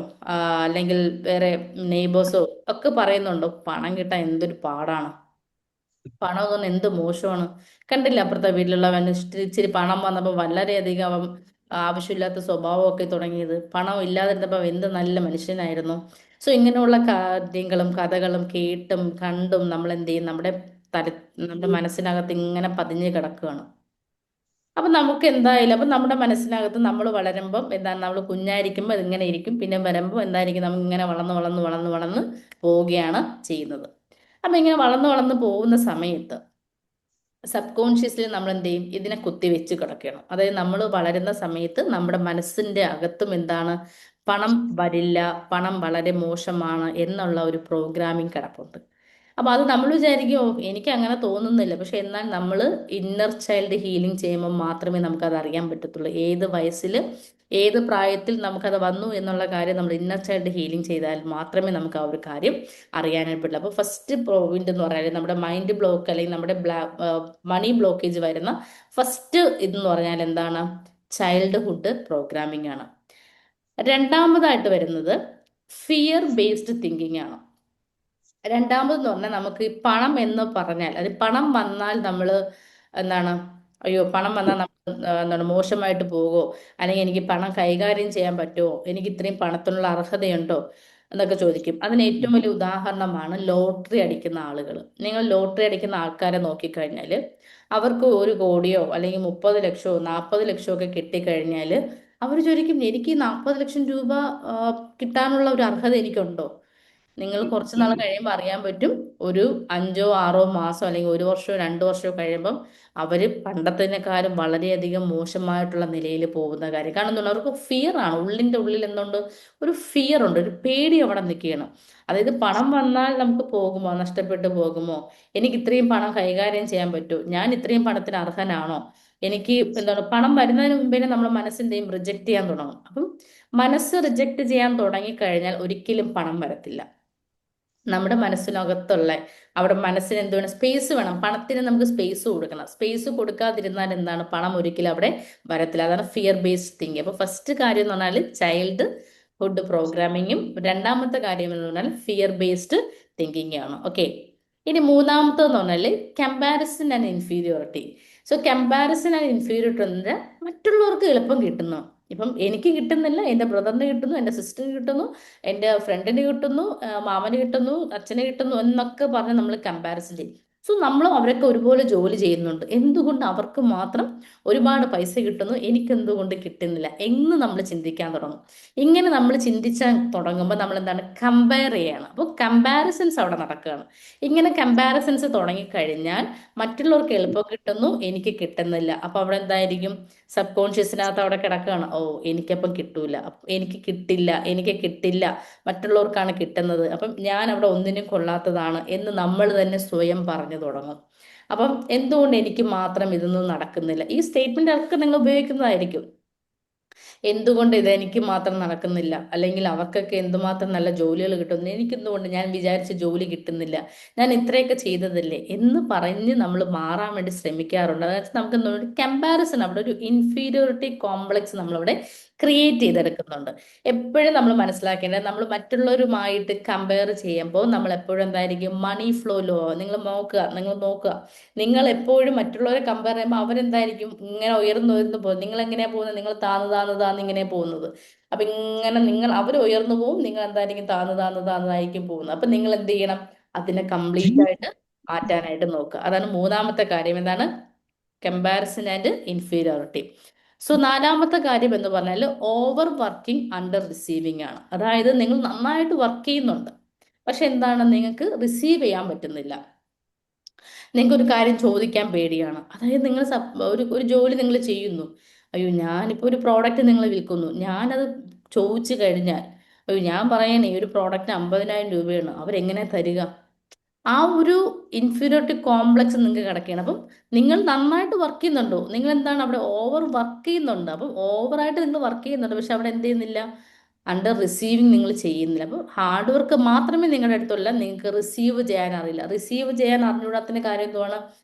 അല്ലെങ്കിൽ വേറെ നെയ്ബേഴ്സോ ഒക്കെ പറയുന്നുണ്ടോ പണം കിട്ടാൻ എന്തൊരു പാടാണ്, പണം തന്നെ എന്ത് മോശമാണ്. കണ്ടില്ല അപ്പുറത്തെ വീട്ടിലുള്ളവൻ ഇച്ചിരി ഇച്ചിരി പണം വന്നപ്പോൾ വളരെയധികം അവൻ ആവശ്യമില്ലാത്ത സ്വഭാവമൊക്കെ തുടങ്ങിയത്. പണം ഇല്ലാതിരുന്നപ്പോൾ അവൻ എന്ത് നല്ല മനുഷ്യനായിരുന്നു. സോ ഇങ്ങനെയുള്ള കാര്യങ്ങളും കഥകളും കേട്ടും കണ്ടും നമ്മൾ എന്ത് ചെയ്യും, തല നമ്മുടെ മനസ്സിനകത്ത് ഇങ്ങനെ പതിഞ്ഞ് കിടക്കുകയാണ്. അപ്പൊ നമുക്ക് എന്തായാലും അപ്പൊ നമ്മുടെ മനസ്സിനകത്ത് നമ്മൾ വളരുമ്പം എന്താണ്, നമ്മൾ കുഞ്ഞായിരിക്കുമ്പോൾ ഇതിങ്ങനെ ഇരിക്കും, പിന്നെ വരുമ്പോൾ എന്തായിരിക്കും, നമുക്ക് ഇങ്ങനെ വളർന്ന് വളർന്ന് വളർന്ന് വളർന്ന് പോവുകയാണ് ചെയ്യുന്നത്. അപ്പൊ ഇങ്ങനെ വളർന്ന് വളർന്ന് പോകുന്ന സമയത്ത് സബ് കോൺഷ്യസ്ലി നമ്മൾ എന്ത് ചെയ്യും, ഇതിനെ കുത്തിവെച്ച് കിടക്കണം. അതായത് നമ്മൾ വളരുന്ന സമയത്ത് നമ്മുടെ മനസ്സിന്റെ അകത്തും എന്താണ്, പണം വരില്ല, പണം വളരെ മോശമാണ് എന്നുള്ള ഒരു പ്രോഗ്രാമിംഗ് കിടപ്പുണ്ട്. അപ്പൊ അത് നമ്മൾ വിചാരിക്കും, "ഓ, എനിക്ക് അങ്ങനെ തോന്നുന്നില്ല." പക്ഷെ എന്നാൽ നമ്മൾ ഇന്നർ ചൈൽഡ് ഹീലിംഗ് ചെയ്യുമ്പോൾ മാത്രമേ നമുക്കത് അറിയാൻ പറ്റത്തുള്ളൂ. ഏത് വയസ്സിൽ ഏത് പ്രായത്തിൽ നമുക്കത് വന്നു എന്നുള്ള കാര്യം നമ്മൾ ഇന്നർ ചൈൽഡ് ഹീലിംഗ് ചെയ്താൽ മാത്രമേ നമുക്ക് ആ ഒരു കാര്യം അറിയാനായിട്ട് പറ്റില്ല. അപ്പോൾ ഫസ്റ്റ് പോയിന്റ് എന്ന് പറഞ്ഞാൽ നമ്മുടെ മൈൻഡ് ബ്ലോക്ക് അല്ലെങ്കിൽ നമ്മുടെ മണി ബ്ലോക്കേജ് വരുന്ന ഫസ്റ്റ് ഇതെന്ന് പറഞ്ഞാൽ എന്താണ്, ചൈൽഡ്ഹുഡ് പ്രോഗ്രാമിംഗ് ആണ്. രണ്ടാമതായിട്ട് വരുന്നത് ഫിയർ ബേസ്ഡ് തിങ്കിങ് ആണ്. രണ്ടാമതെന്ന് പറഞ്ഞാൽ നമുക്ക് ഈ പണം എന്ന് പറഞ്ഞാൽ, അത് പണം വന്നാൽ നമ്മൾ എന്താണ്, അയ്യോ പണം വന്നാൽ നമ്മൾ എന്താണ് മോശമായിട്ട് പോകുമോ, അല്ലെങ്കിൽ എനിക്ക് പണം കൈകാര്യം ചെയ്യാൻ പറ്റുമോ, എനിക്ക് ഇത്രയും പണത്തിനുള്ള അർഹതയുണ്ടോ എന്നൊക്കെ ചോദിക്കും. അതിന് ഏറ്റവും വലിയ ഉദാഹരണമാണ് ലോട്ടറി അടിക്കുന്ന ആളുകൾ. നിങ്ങൾ ലോട്ടറി അടിക്കുന്ന ആൾക്കാരെ നോക്കിക്കഴിഞ്ഞാൽ അവർക്ക് 1 കോടിയോ അല്ലെങ്കിൽ 30 ലക്ഷമോ 40 ലക്ഷമോ ഒക്കെ കിട്ടിക്കഴിഞ്ഞാൽ അവർ ചോദിക്കും, എനിക്ക് ഈ 40 ലക്ഷം രൂപ ആ, കിട്ടാനുള്ള ഒരു അർഹത എനിക്കുണ്ടോ. നിങ്ങൾ കുറച്ച് നാൾ കഴിയുമ്പോൾ അറിയാൻ പറ്റും, ഒരു 5 6 മാസം അല്ലെങ്കിൽ 1 വർഷമോ 2 വർഷമോ കഴിയുമ്പം അവര് പണ്ടത്തേക്കാളും വളരെയധികം മോശമായിട്ടുള്ള നിലയിൽ പോകുന്ന കാര്യം കാണുന്നുണ്ട്. അവർക്ക് ഫിയർ ആണ്, ഉള്ളിന്റെ ഉള്ളിൽ എന്തുകൊണ്ട്, ഒരു ഫിയർ ഉണ്ട്, ഒരു പേടി അവിടെ നിൽക്കുകയാണ്. അതായത് പണം വന്നാൽ നമുക്ക് പോകുമോ, നഷ്ടപ്പെട്ടു പോകുമോ, എനിക്ക് ഇത്രയും പണം കൈകാര്യം ചെയ്യാൻ പറ്റുമോ, ഞാൻ ഇത്രയും പണത്തിന് അർഹനാണോ, എനിക്ക് എന്താണ്, പണം വരുന്നതിന് മുമ്പേ നമ്മൾ മനസ്സിന്റെയും റിജക്ട് ചെയ്യാൻ തുടങ്ങും. അപ്പം മനസ്സ് റിജക്ട് ചെയ്യാൻ തുടങ്ങിക്കഴിഞ്ഞാൽ ഒരിക്കലും പണം വരത്തില്ല. നമ്മുടെ മനസ്സിനകത്തുള്ള, അവിടെ മനസ്സിന് എന്ത് വേണം, സ്പേസ് വേണം. പണത്തിന് നമുക്ക് സ്പേസ് കൊടുക്കണം. സ്പേസ് കൊടുക്കാതിരുന്നാൽ എന്താണ്, പണം ഒരിക്കലും അവിടെ വരത്തില്ല. അതാണ് ഫിയർ ബേസ്ഡ് തിങ്കിങ്. അപ്പൊ ഫസ്റ്റ് കാര്യം എന്ന് പറഞ്ഞാൽ ചൈൽഡ് ഹുഡ് പ്രോഗ്രാമിങ്ങും, രണ്ടാമത്തെ കാര്യം എന്ന് പറഞ്ഞാൽ ഫിയർ ബേസ്ഡ് തിങ്കിങ് ആണ്. ഓക്കെ, ഇനി മൂന്നാമത്തെന്ന് പറഞ്ഞാൽ comparison and inferiority. So comparison and inferiority മറ്റുള്ളവർക്ക് എളുപ്പം കിട്ടുന്നു. ഇപ്പം എനിക്ക് കിട്ടുന്നില്ല, എൻ്റെ ബ്രദറിന് കിട്ടുന്നു, എൻ്റെ സിസ്റ്ററിന് കിട്ടുന്നു, എൻ്റെ ഫ്രണ്ടിന് കിട്ടുന്നു, മാമന് കിട്ടുന്നു, അച്ഛന് കിട്ടുന്നു എന്നൊക്കെ പറഞ്ഞ് നമ്മൾ കമ്പാരിസൺ ചെയ്യും. സോ നമ്മളും അവരൊക്കെ ഒരുപോലെ ജോലി ചെയ്യുന്നുണ്ട്, എന്തുകൊണ്ട് അവർക്ക് മാത്രം ഒരുപാട് പൈസ കിട്ടുന്നു, എനിക്ക് എന്തുകൊണ്ട് കിട്ടുന്നില്ല എന്ന് നമ്മൾ ചിന്തിക്കാൻ തുടങ്ങും. ഇങ്ങനെ നമ്മൾ ചിന്തിച്ചാൽ തുടങ്ങുമ്പോൾ നമ്മൾ എന്താണ്, കമ്പയർ ചെയ്യണം. അപ്പോൾ കമ്പാരിസൺസ് അവിടെ നടക്കുകയാണ്. ഇങ്ങനെ കമ്പാരിസൺസ് തുടങ്ങിക്കഴിഞ്ഞാൽ മറ്റുള്ളവർക്ക് എളുപ്പം കിട്ടുന്നു, എനിക്ക് കിട്ടുന്നില്ല. അപ്പൊ അവിടെ എന്തായിരിക്കും, സബ് കോൺഷ്യസിനകത്ത് അവിടെ കിടക്കുകയാണ്, ഓ എനിക്കപ്പം കിട്ടൂല, എനിക്ക് കിട്ടില്ല, മറ്റുള്ളവർക്കാണ് കിട്ടുന്നത്, അപ്പം ഞാൻ അവിടെ ഒന്നിനും കൊള്ളാത്തതാണ് എന്ന് നമ്മൾ തന്നെ സ്വയം പറഞ്ഞു തുടങ്ങും. അപ്പം എന്തുകൊണ്ട് എനിക്ക് മാത്രം ഇതൊന്നും നടക്കുന്നില്ല, ഈ സ്റ്റേറ്റ്മെന്റ് ഒക്കെ നിങ്ങൾ ഉപയോഗിക്കുന്നതായിരിക്കും. എന്തുകൊണ്ട് ഇത് എനിക്ക് മാത്രം നടക്കുന്നില്ല, അല്ലെങ്കിൽ അവർക്കൊക്കെ എന്തുമാത്രം നല്ല ജോലികൾ കിട്ടുന്നു, എനിക്കെന്തുകൊണ്ട് ഞാൻ വിചാരിച്ച ജോലി കിട്ടുന്നില്ല, ഞാൻ ഇത്രയൊക്കെ ചെയ്തതല്ലേ എന്ന് പറഞ്ഞ് നമ്മൾ മാറാൻ വേണ്ടി ശ്രമിക്കാറുണ്ട്. അതായത് നമുക്ക് എന്തുകൊണ്ട് കമ്പാരിസൺ, അവിടെ ഒരു ഇൻഫീരിയോറിറ്റി കോംപ്ലക്സ് നമ്മളവിടെ ക്രിയേറ്റ് ചെയ്തെടുക്കുന്നുണ്ട്. എപ്പോഴും നമ്മൾ മനസ്സിലാക്കേണ്ടത്, നമ്മൾ മറ്റുള്ളവരുമായിട്ട് കമ്പയർ ചെയ്യുമ്പോൾ നമ്മൾ എപ്പോഴും എന്തായിരിക്കും, മണി ഫ്ലോ ലോ, നിങ്ങൾ നോക്കുക, നിങ്ങൾ എപ്പോഴും മറ്റുള്ളവരെ കമ്പയർ ചെയ്യുമ്പോൾ അവരെന്തായിരിക്കും, ഇങ്ങനെ ഉയർന്നു ഉയർന്നു പോകും, നിങ്ങൾ എങ്ങനെയാ പോകുന്നത്, നിങ്ങൾ താന്ന് താന്ന് താന്ന് ഇങ്ങനെ പോകുന്നത്. അപ്പൊ ഇങ്ങനെ അവർ ഉയർന്നു പോകും, നിങ്ങൾ എന്തായിരിക്കും, താന്ന് താന്ന് താന്നതായിരിക്കും പോകുന്നത്. അപ്പൊ നിങ്ങൾ എന്ത് ചെയ്യണം, അതിനെ കംപ്ലീറ്റ് ആയിട്ട് മാറ്റാനായിട്ട് നോക്കുക. അതാണ് മൂന്നാമത്തെ കാര്യം, എന്താണ്, കമ്പാരിസൺ ആൻഡ് ഇൻഫീരിയോറിറ്റി. സോ നാലാമത്തെ കാര്യം എന്ന് പറഞ്ഞാൽ ഓവർ വർക്കിംഗ് അണ്ടർ റിസീവിങ് ആണ്. അതായത് നിങ്ങൾ നന്നായിട്ട് വർക്ക് ചെയ്യുന്നുണ്ട്, പക്ഷെ എന്താണ്, നിങ്ങൾക്ക് റിസീവ് ചെയ്യാൻ പറ്റുന്നില്ല. നിങ്ങൾക്ക് ഒരു കാര്യം ചോദിക്കാൻ പേടിയാണ്. അതായത് നിങ്ങൾ ഒരു ജോലി നിങ്ങൾ ചെയ്യുന്നു. അയ്യോ ഞാനിപ്പോൾ ഒരു പ്രോഡക്റ്റ് നിങ്ങൾ വിൽക്കുന്നു, ഞാനത് ചോദിച്ചു കഴിഞ്ഞാൽ അയ്യോ ഞാൻ പറയണേ ഈ ഒരു പ്രോഡക്റ്റ് 50,000 രൂപയാണ്, അവരെങ്ങനെ തരിക? ആ ഒരു ഇൻഫീരിയോറിറ്റി കോംപ്ലക്സ് നിങ്ങൾക്ക് കിടക്കുകയാണ്. അപ്പം നിങ്ങൾ നന്നായിട്ട് വർക്ക് ചെയ്യുന്നുണ്ടോ, നിങ്ങൾ എന്താണ് അവിടെ ഓവർ വർക്ക് ചെയ്യുന്നുണ്ട്. അപ്പം ഓവറായിട്ട് നിങ്ങൾ വർക്ക് ചെയ്യുന്നുണ്ട്, പക്ഷെ അവിടെ എന്ത് ചെയ്യുന്നില്ല, അണ്ടർ റിസീവിങ് നിങ്ങൾ ചെയ്യുന്നില്ല. അപ്പം ഹാർഡ് വർക്ക് മാത്രമേ നിങ്ങളുടെ അടുത്തുള്ള, നിങ്ങൾക്ക് റിസീവ് ചെയ്യാൻ അറിയില്ല. റിസീവ് ചെയ്യാൻ അറിഞ്ഞുകൂടാത്തതിന്റെ കാര്യം എന്തുവാണ്?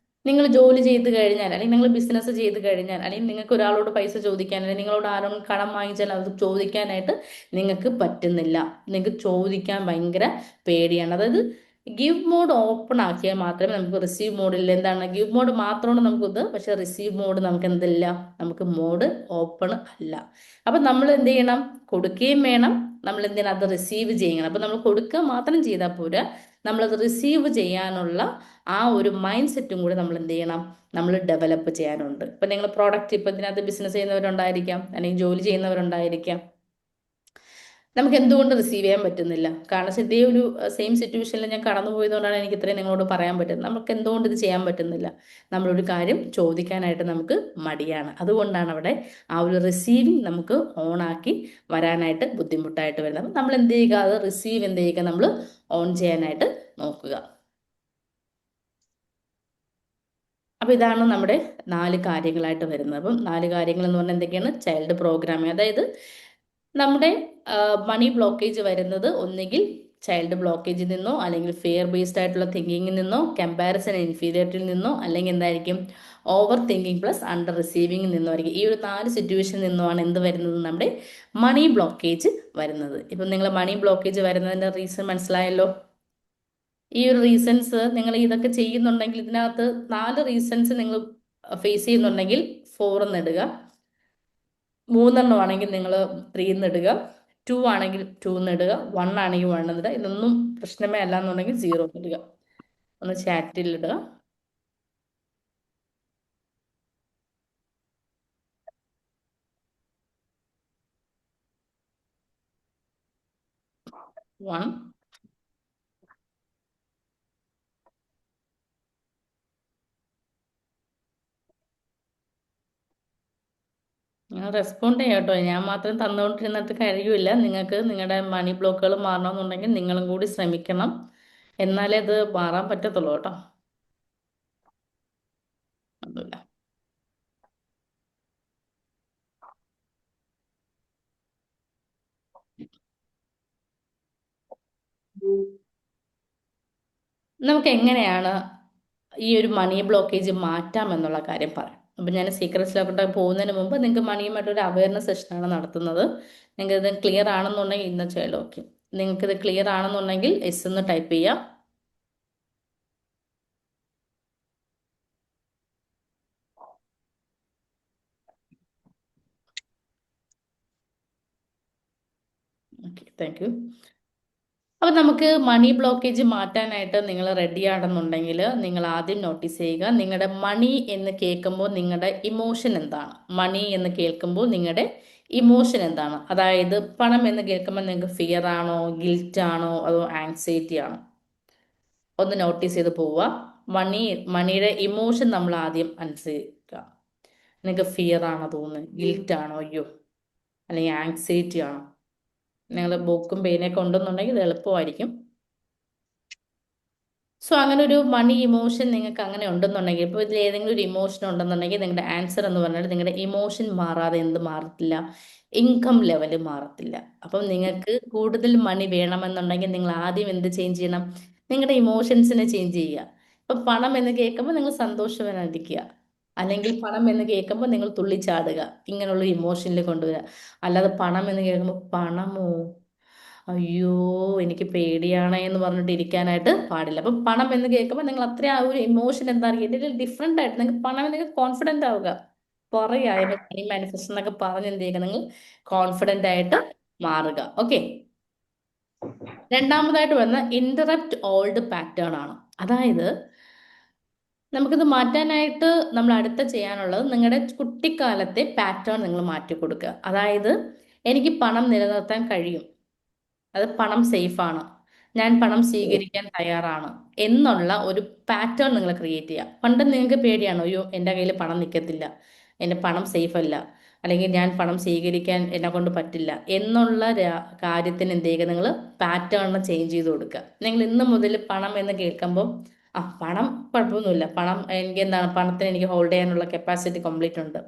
നിങ്ങൾ ജോലി ചെയ്ത് കഴിഞ്ഞാൽ, അല്ലെങ്കിൽ നിങ്ങൾ ബിസിനസ് ചെയ്ത് കഴിഞ്ഞാൽ, അല്ലെങ്കിൽ നിങ്ങൾക്ക് ഒരാളോട് പൈസ ചോദിക്കാൻ, അല്ലെങ്കിൽ നിങ്ങളോട് ആരും കടം വാങ്ങിച്ചാൽ അത് ചോദിക്കാനായിട്ട് നിങ്ങൾക്ക് പറ്റുന്നില്ല. നിങ്ങൾക്ക് ചോദിക്കാൻ ഭയങ്കര പേടിയാണ്. അതായത് ഗിവ് മോഡ് ഓപ്പൺ ആക്കിയാൽ മാത്രമേ നമുക്ക് റിസീവ് മോഡിൽ, എന്താണ് ഗിവ് മോഡ് മാത്രമാണ് നമുക്കിത്, പക്ഷെ റിസീവ് മോഡ് നമുക്ക് എന്തില്ല, നമുക്ക് മോഡ് ഓപ്പൺ അല്ല. അപ്പം നമ്മൾ എന്ത് ചെയ്യണം? കൊടുക്കുകയും വേണം, നമ്മൾ എന്ത് ചെയ്യണം, അത് റിസീവ് ചെയ്യണം. അപ്പം നമ്മൾ കൊടുക്കുക മാത്രം ചെയ്താൽ പോരാ, നമ്മളത് റിസീവ് ചെയ്യാനുള്ള ആ ഒരു മൈൻഡ് സെറ്റും കൂടി നമ്മൾ എന്ത് ചെയ്യണം, നമ്മൾ ഡെവലപ്പ് ചെയ്യാനുണ്ട്. ഇപ്പം നിങ്ങൾ പ്രോഡക്റ്റ്, ഇപ്പം ഇതിനകത്ത് ബിസിനസ് ചെയ്യുന്നവരുണ്ടായിരിക്കാം, അല്ലെങ്കിൽ ജോലി ചെയ്യുന്നവരുണ്ടായിരിക്കാം. നമുക്ക് എന്തുകൊണ്ട് റിസീവ് ചെയ്യാൻ പറ്റുന്നില്ല? കാരണം ഇതേ ഒരു സെയിം സിറ്റുവേഷനിൽ ഞാൻ കടന്നു പോയതുകൊണ്ടാണ് എനിക്ക് ഇത്രയും നിങ്ങളോട് പറയാൻ പറ്റുന്നത്. നമുക്ക് എന്തുകൊണ്ട് ഇത് ചെയ്യാൻ പറ്റുന്നില്ല? നമ്മളൊരു കാര്യം ചോദിക്കാനായിട്ട് നമുക്ക് മടിയാണ്. അതുകൊണ്ടാണ് അവിടെ ആ ഒരു റിസീവിങ് നമുക്ക് ഓണാക്കി വരാനായിട്ട് ബുദ്ധിമുട്ടായിട്ട് വരുന്നത്. അപ്പം നമ്മൾ എന്ത് ചെയ്യുക, അത് റിസീവ് എന്ത് ചെയ്യുക, നമ്മൾ ഓൺ ചെയ്യാനായിട്ട് നോക്കുക. അപ്പോൾ ഇതാണ് നമ്മുടെ 4 കാര്യങ്ങളായിട്ട് വരുന്നത്. അപ്പം 4 കാര്യങ്ങൾ എന്ന് പറഞ്ഞാൽ എന്തൊക്കെയാണ്? ചൈൽഡ് പ്രോഗ്രാമിംഗ്, അതായത് നമ്മുടെ മണി ബ്ലോക്കേജ് വരുന്നത് ഒന്നുകിൽ ചൈൽഡ് ബ്ലോക്കേജിൽ നിന്നോ, അല്ലെങ്കിൽ ഫിയർ ബേസ്ഡ് ആയിട്ടുള്ള തിങ്കിങ്ങിൽ നിന്നോ, കമ്പാരിസൺ ഇൻഫീരിയറിറ്റിയിൽ നിന്നോ, അല്ലെങ്കിൽ എന്തായിരിക്കും, ഓവർ തിങ്കിങ് പ്ലസ് അണ്ടർ റിസീവിങ്ങിൽ നിന്നോ ആയിരിക്കും. ഈ ഒരു 4 സിറ്റുവേഷനിൽ നിന്നുമാണ് എന്ത് വരുന്നത്, നമ്മുടെ മണി ബ്ലോക്കേജ് വരുന്നത്. ഇപ്പം നിങ്ങൾ മണി ബ്ലോക്കേജ് വരുന്നതിൻ്റെ റീസൺ മനസ്സിലായല്ലോ. ഈ ഒരു റീസൺസ് നിങ്ങൾ ഇതൊക്കെ ചെയ്യുന്നുണ്ടെങ്കിൽ, ഇതിനകത്ത് 4 റീസൺസ് നിങ്ങൾ ഫേസ് ചെയ്യുന്നുണ്ടെങ്കിൽ 4 എന്ന് ഇടുക, 3 ആണെങ്കിൽ നിങ്ങൾ 3 എന്ന് ഇടുക, 2 ആണെങ്കിൽ 2 എന്ന് ഇടുക, 1 ആണെങ്കിൽ 1 എന്ന് ഇടുക. ഇതൊന്നും പ്രശ്നമേ അല്ല എന്നുണ്ടെങ്കിൽ 0 എന്ന് ഇടുക. ഒന്ന് ചാറ്റിൽ ഇടുക. വൺ. നിങ്ങൾ റെസ്പോണ്ട് ചെയ്യാം കേട്ടോ. ഞാൻ മാത്രം തന്നുകൊണ്ടിരുന്നിട്ട് കഴിയില്ല. നിങ്ങൾക്ക് നിങ്ങളുടെ മണി ബ്ലോക്കുകൾ മാറണമെന്നുണ്ടെങ്കിൽ നിങ്ങളും കൂടി ശ്രമിക്കണം, എന്നാലേ അത് മാറാൻ പറ്റത്തുള്ളൂ കേട്ടോ. ഒന്നുമില്ല. നമുക്ക് എങ്ങനെയാണ് ഈ ഒരു മണി ബ്ലോക്കേജ് മാറ്റാം എന്നുള്ള കാര്യം പറയാം. അപ്പം ഞാൻ സീക്രട്സിലോട്ട് പോകുന്നതിന് മുമ്പ് നിങ്ങൾക്ക് മണിയുമായിട്ടൊരു അവയർനെസ് സെഷനാണ് നടത്തുന്നത്. നിങ്ങൾക്ക് ഇത് ക്ലിയർ ആണെന്നുണ്ടെങ്കിൽ ഇന്ന് ചെയ്യലോ. ഓക്കെ, നിങ്ങൾക്കിത് ക്ലിയർ ആണെന്നുണ്ടെങ്കിൽ എസ് എന്ന് ടൈപ്പ് ചെയ്യാം. Okay, thank you. അപ്പം നമുക്ക് മണി ബ്ലോക്കേജ് മാറ്റാനായിട്ട് നിങ്ങൾ റെഡി ആണെന്നുണ്ടെങ്കിൽ നിങ്ങൾ ആദ്യം നോട്ടീസ് ചെയ്യുക, നിങ്ങളുടെ മണി എന്ന് കേൾക്കുമ്പോൾ നിങ്ങളുടെ ഇമോഷൻ എന്താണ്. മണി എന്ന് കേൾക്കുമ്പോൾ നിങ്ങളുടെ ഇമോഷൻ എന്താണ്? അതായത് പണം എന്ന് കേൾക്കുമ്പോൾ നിങ്ങൾക്ക് ഫിയർ ആണോ, ഗിൽറ്റ് ആണോ, അതോ ആങ്സൈറ്റി ആണോ? ഒന്ന് നോട്ടീസ് ചെയ്ത് പോവുക. മണിയുടെ ഇമോഷൻ നമ്മൾ ആദ്യം അനുസരിക്കുക. നിങ്ങൾക്ക് ഫിയർ ആണോ തോന്നുന്നത്, ഗിൽറ്റ് ആണോ, അയ്യോ, അല്ലെങ്കിൽ ആങ്സൈറ്റി ആണോ? നിങ്ങൾ ബുക്കും പെയിനൊക്കെ ഉണ്ടെന്നുണ്ടെങ്കിൽ ഇത് എളുപ്പമായിരിക്കും. സോ അങ്ങനെ ഒരു മണി ഇമോഷൻ നിങ്ങൾക്ക് അങ്ങനെ ഉണ്ടെന്നുണ്ടെങ്കിൽ, ഇപ്പോൾ ഇതിൽ ഏതെങ്കിലും ഒരു ഇമോഷൻ ഉണ്ടെന്നുണ്ടെങ്കിൽ നിങ്ങളുടെ ആൻസർ എന്ന് പറഞ്ഞാൽ നിങ്ങളുടെ ഇമോഷൻ മാറാതെ എന്ത് മാറത്തില്ല, ഇൻകം ലെവൽ മാറത്തില്ല. അപ്പം നിങ്ങൾക്ക് കൂടുതൽ മണി വേണമെന്നുണ്ടെങ്കിൽ നിങ്ങൾ ആദ്യം എന്ത് ചേഞ്ച് ചെയ്യണം, നിങ്ങളുടെ ഇമോഷൻസിനെ ചേഞ്ച് ചെയ്യുക. ഇപ്പം പണം എന്ന് കേൾക്കുമ്പോൾ നിങ്ങൾ സന്തോഷവാനായിരിക്കുക, അല്ലെങ്കിൽ പണം എന്ന് കേൾക്കുമ്പോൾ നിങ്ങൾ തുള്ളിച്ചാടുക, ഇങ്ങനെയുള്ള ഇമോഷനിൽ കൊണ്ടുവരിക. അല്ലാതെ പണം എന്ന് കേൾക്കുമ്പോൾ പണമോ, അയ്യോ എനിക്ക് പേടിയാണ് എന്ന് പറഞ്ഞിട്ട് ഇരിക്കാനായിട്ട് പാടില്ല. അപ്പം പണം എന്ന് കേൾക്കുമ്പോൾ നിങ്ങൾ അത്ര ആ ഒരു ഇമോഷൻ എന്തായിരിക്കും, എന്തെങ്കിലും ഡിഫറെൻ്റ് ആയിട്ട് നിങ്ങൾക്ക് പണം എന്നൊക്കെ കോൺഫിഡൻ്റ് ആവുക. പറയുക മണി മാനിഫെസ്റ്റ് എന്നൊക്കെ പറഞ്ഞ് എന്ത് ചെയ്യുക, നിങ്ങൾ കോൺഫിഡൻ്റ് ആയിട്ട് മാറുക. ഓക്കെ. രണ്ടാമതായിട്ട് വന്ന ഇന്ററപ്റ്റ് ഓൾഡ് പാറ്റേൺ ആണ്. അതായത് നമുക്കിത് മാറ്റാനായിട്ട് നമ്മൾ അടുത്ത ചെയ്യാനുള്ളത്, നിങ്ങളുടെ കുട്ടിക്കാലത്തെ പാറ്റേൺ നിങ്ങൾ മാറ്റി കൊടുക്കുക. അതായത് എനിക്ക് പണം നിലനിർത്താൻ കഴിയും, അത് പണം സേഫാണ്, ഞാൻ പണം സ്വീകരിക്കാൻ തയ്യാറാണ് എന്നുള്ള ഒരു പാറ്റേൺ നിങ്ങൾ ക്രിയേറ്റ് ചെയ്യുക. പണ്ട് നിങ്ങൾക്ക് പേടിയാണോ, അയ്യോ എൻ്റെ കയ്യിൽ പണം നിൽക്കത്തില്ല, എൻ്റെ പണം സേഫ് അല്ല, അല്ലെങ്കിൽ ഞാൻ പണം സ്വീകരിക്കാൻ എന്നെ കൊണ്ട് പറ്റില്ല എന്നുള്ള കാര്യത്തിന് എന്ത് ചെയ്യുക, നിങ്ങൾ പാറ്റേൺ ചേഞ്ച് ചെയ്ത് കൊടുക്കുക. നിങ്ങൾ ഇന്ന് മുതൽ പണം എന്ന് കേൾക്കുമ്പോൾ പണം കുഴപ്പമൊന്നുമില്ല, പണം എനിക്ക് എന്താണ്, പണത്തിന് എനിക്ക് ഹോൾഡ് ചെയ്യാനുള്ള കപ്പാസിറ്റി കംപ്ലീറ്റ് ഉണ്ട്,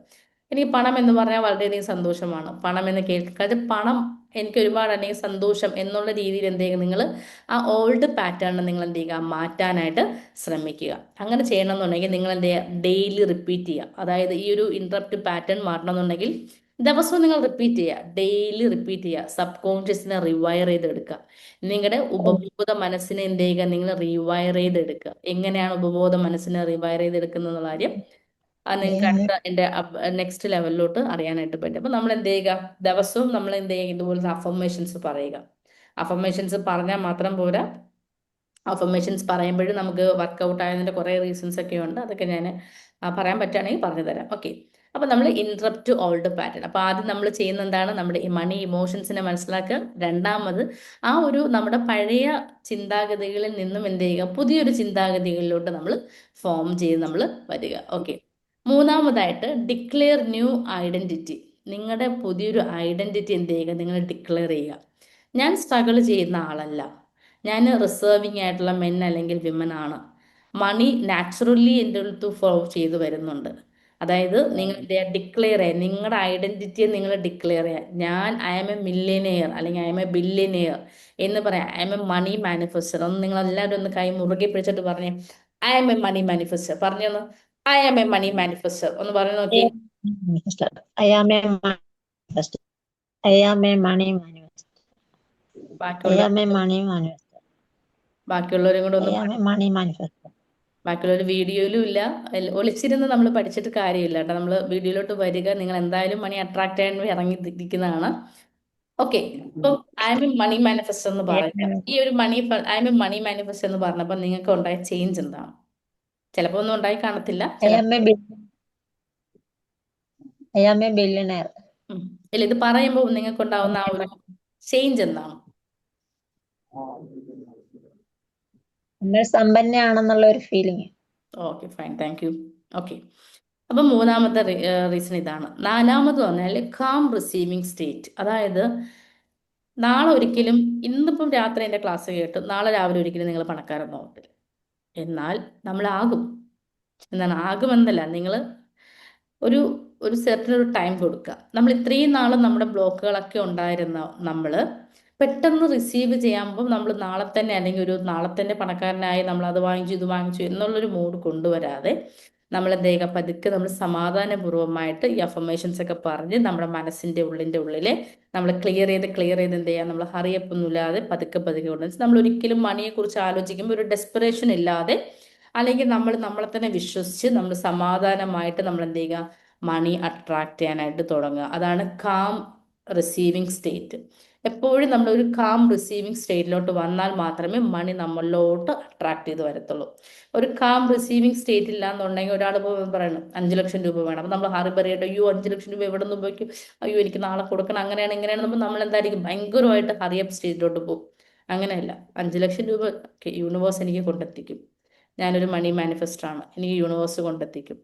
എനിക്ക് പണം എന്ന് പറഞ്ഞാൽ വളരെയധികം സന്തോഷമാണ്, പണം എന്ന് കേൾക്കാതെ പണം എനിക്ക് ഒരുപാട് അല്ലെങ്കിൽ സന്തോഷം എന്നുള്ള രീതിയിൽ എന്ത് ചെയ്യുക, നിങ്ങൾ ആ ഓൾഡ് പാറ്റേൺ നിങ്ങൾ എന്ത് ചെയ്യുക, മാറ്റാനായിട്ട് ശ്രമിക്കുക. അങ്ങനെ ചെയ്യണമെന്നുണ്ടെങ്കിൽ നിങ്ങൾ എന്ത് ചെയ്യുക, ഡെയിലി റിപ്പീറ്റ് ചെയ്യുക. അതായത് ഈ ഒരു ഇൻട്രപ്റ്റ് പാറ്റേൺ മാറ്റണമെന്നുണ്ടെങ്കിൽ ദിവസവും നിങ്ങൾ റിപ്പീറ്റ് ചെയ്യുക, ഡെയിലി റിപ്പീറ്റ് ചെയ്യുക. സബ് കോൺഷ്യസിനെ റിവയർ ചെയ്തെടുക്കുക. നിങ്ങളുടെ ഉപബോധ മനസ്സിനെ എന്ത് ചെയ്യുക, നിങ്ങൾ റിവയർ ചെയ്തെടുക്കുക. എങ്ങനെയാണ് ഉപബോധ മനസ്സിനെ റിവയർ ചെയ്തെടുക്കുന്നത് എന്നുള്ള കാര്യം നിങ്ങൾക്ക് അടുത്ത എൻ്റെ നെക്സ്റ്റ് ലെവലിലോട്ട് അറിയാനായിട്ട് പറ്റും. അപ്പൊ നമ്മൾ എന്ത് ചെയ്യുക, ദിവസവും നമ്മൾ എന്ത് ചെയ്യുക, ഇതുപോലത്തെ അഫർമേഷൻസ് പറയുക. അഫർമേഷൻസ് പറഞ്ഞാൽ മാത്രം പോരാ, അഫർമേഷൻസ് പറയുമ്പോഴും നമുക്ക് വർക്കൗട്ട് ആയതിൻ്റെ കുറേ റീസൺസ് ഒക്കെ ഉണ്ട്. അതൊക്കെ ഞാൻ പറയാൻ പറ്റുകയാണെങ്കിൽ പറഞ്ഞു തരാം. ഓക്കെ, അപ്പം നമ്മൾ ഇൻട്രപ്റ്റ് ഓൾഡ് പാറ്റേൺ. അപ്പോൾ ആദ്യം നമ്മൾ ചെയ്യുന്ന എന്താണ്, നമ്മുടെ ഈ മണി ഇമോഷൻസിനെ മനസ്സിലാക്കുക. രണ്ടാമത് ആ ഒരു നമ്മുടെ പഴയ ചിന്താഗതികളിൽ നിന്നും എന്ത് ചെയ്യുക, പുതിയൊരു ചിന്താഗതികളിലോട്ട് നമ്മൾ ഫോം ചെയ്ത് നമ്മൾ വരിക. ഓക്കെ, മൂന്നാമതായിട്ട് ഡിക്ലെയർ ന്യൂ ഐഡന്റിറ്റി. നിങ്ങളുടെ പുതിയൊരു ഐഡന്റിറ്റി എന്ത് ചെയ്യുക, നിങ്ങൾ ഡിക്ലെയർ ചെയ്യുക. ഞാൻ സ്ട്രഗിൾ ചെയ്യുന്ന ആളല്ല, ഞാൻ റിസർവിങ് ആയിട്ടുള്ള മെൻ അല്ലെങ്കിൽ വിമൻ ആണ്. മണി നാച്ചുറലി എൻ്റെ അടുത്ത് ഫ്ലോ ചെയ്ത് വരുന്നുണ്ട്. അതായത് നിങ്ങൾ ഡിക്ലെയർ ചെയ്യുക, നിങ്ങളുടെ ഐഡന്റിറ്റിയെ നിങ്ങൾ ഡിക്ലെയർ ചെയ്യുക. ഞാൻ ഐ എം എ മില്യനെയർ അല്ലെങ്കിൽ ഐ എം എ ബില്യനെയർ എന്ന് പറയാം. I'm a money manifester. ഒന്ന് നിങ്ങൾ എല്ലാവരും ഒന്ന് കൈ മുറുകെ പിടിച്ചിട്ട് പറഞ്ഞേ, I'm a money manifester. പറഞ്ഞൊന്ന്, I am a money manifester ഒന്ന് പറഞ്ഞു നോക്കി. I am a manifestor. I am a money manifestor. I am a money manifestor. ബാക്കിയുള്ളവരും കൂടെ I ഒന്ന് am a money manifestor. ബാക്കിയുള്ളവർ വീഡിയോയിലും ഇല്ല, ഒളിച്ചിരുന്ന് നമ്മൾ പഠിച്ചിട്ട് കാര്യമില്ല കേട്ടോ. നമ്മൾ വീഡിയോയിലോട്ട് വരിക, നിങ്ങൾ എന്തായാലും മണി അട്രാക്ട് ചെയ്യാൻ വേണ്ടി ഇറങ്ങിയിരിക്കുന്നതാണ്. ഓക്കെ, ഇപ്പം ഐ എം എ മണി മാനിഫെസ്റ്റർ എന്ന് പറയാം. ഈ ഒരു ഐ എം എ മണി മാനിഫെസ്റ്റർ എന്ന് പറഞ്ഞപ്പോൾ നിങ്ങൾക്ക് ഉണ്ടായ ചേഞ്ച് എന്താണ്? ചിലപ്പോൾ ഒന്നും ഉണ്ടായി കാണത്തില്ല. I am a billionaire. ഇല്ല, ഇത് പറയുമ്പോൾ നിങ്ങൾക്ക് ഉണ്ടാവുന്ന ആ ഒരു ചേഞ്ച് എന്താണ്? നമ്മൾ സമ്പന്നയാണെന്നുള്ള ഒരു feeling. Okay, fine, thank you. Okay, അപ്പം മൂന്നാമത്തെ റീസൺ ഇതാണ്. നാലാമത് പറഞ്ഞാൽ കാം റിസീവിങ് സ്റ്റേറ്റ്. അതായത് നാളെ ഒരിക്കലും, ഇന്നിപ്പം രാത്രി എൻ്റെ ക്ലാസ് കേട്ട് നാളെ രാവിലെ ഒരിക്കലും നിങ്ങൾ പണക്കാരൊന്നും ആവത്തില്ല. എന്നാൽ നമ്മളാകും. എന്താണ് ആകുമെന്നല്ല, നിങ്ങൾ ഒരു ഒരു സെർട്ടൻ ഒരു ടൈം കൊടുക്കുക. നമ്മൾ ഇത്രയും നാളും നമ്മുടെ ബ്ലോക്കുകളൊക്കെ ഉണ്ടായിരുന്ന നമ്മൾ പെട്ടെന്ന് റിസീവ് ചെയ്യുമ്പോൾ നമ്മൾ നാളെ തന്നെ അല്ലെങ്കിൽ ഒരു നാളെ തന്നെ പണക്കാരനായി നമ്മൾ അത് വാങ്ങിച്ചു ഇത് വാങ്ങിച്ചു എന്നുള്ളൊരു മൂഡ് കൊണ്ടുവരാതെ നമ്മൾ എന്ത് ചെയ്യുക, പതുക്കെ നമ്മൾ സമാധാനപൂർവ്വമായിട്ട് ഈ അഫർമേഷൻസ് ഒക്കെ പറഞ്ഞ് നമ്മുടെ മനസ്സിൻ്റെ ഉള്ളിലെ നമ്മൾ ക്ലിയർ ചെയ്ത് എന്ത് ചെയ്യുക, നമ്മൾ ഹറിയപ്പൊന്നുമില്ലാതെ പതുക്കെ കൊണ്ടുവന്ന് നമ്മൾ ഒരിക്കലും മണിയെക്കുറിച്ച് ആലോചിക്കുമ്പോൾ ഒരു ഡെസ്പിറേഷൻ ഇല്ലാതെ, അല്ലെങ്കിൽ നമ്മൾ നമ്മളെ തന്നെ വിശ്വസിച്ച് നമ്മൾ സമാധാനമായിട്ട് നമ്മൾ എന്ത് ചെയ്യുക, മണി അട്രാക്ട് ചെയ്യാനായിട്ട് തുടങ്ങുക. അതാണ് കാം റിസീവിങ് സ്റ്റേറ്റ്. എപ്പോഴും നമ്മൾ ഒരു കാം റിസീവിങ് സ്റ്റേറ്റിലോട്ട് വന്നാൽ മാത്രമേ മണി നമ്മളിലോട്ട് അട്രാക്ട് ചെയ്ത് വരത്തുള്ളൂ. ഒരു കാം റിസീവിങ് സ്റ്റേറ്റ് ഇല്ല എന്നുണ്ടെങ്കിൽ ഒരാൾ പറയണം 5 ലക്ഷം രൂപ വേണം, അപ്പം നമ്മൾ ഹറി പറയട്ടെ, അയ്യോ 5 ലക്ഷം രൂപ എവിടെ നിന്ന് ഉപയോഗിക്കും, അയ്യോ എനിക്ക് നാളെ കൊടുക്കണം, അങ്ങനെയാണ് ഇങ്ങനെയാണ് നമ്മൾ എന്തായിരിക്കും, ഭയങ്കരമായിട്ട് ഹറിയപ്പ് സ്റ്റേറ്റിലോട്ട് പോകും. അങ്ങനെയല്ല, 5 ലക്ഷം രൂപ യൂണിവേഴ്സ് എനിക്ക് കൊണ്ടെത്തിക്കും. ഞാനൊരു മണി മാനിഫെസ്റ്ററാണ്, എനിക്ക് യൂണിവേഴ്സ് കൊണ്ടെത്തിക്കും.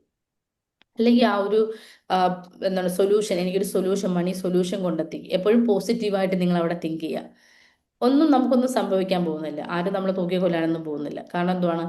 അല്ലെങ്കിൽ ആ ഒരു എന്താണ് സൊല്യൂഷൻ, എനിക്കൊരു സൊല്യൂഷൻ, മണി സൊല്യൂഷൻ കൊണ്ടെത്തിക്കും. എപ്പോഴും പോസിറ്റീവായിട്ട് നിങ്ങൾ അവിടെ തിങ്ക് ചെയ്യുക. നമുക്കൊന്നും സംഭവിക്കാൻ പോകുന്നില്ല, ആരും നമ്മളെ തൂക്കി കൊല്ലാനൊന്നും പോകുന്നില്ല. കാരണം എന്തുവാണ്,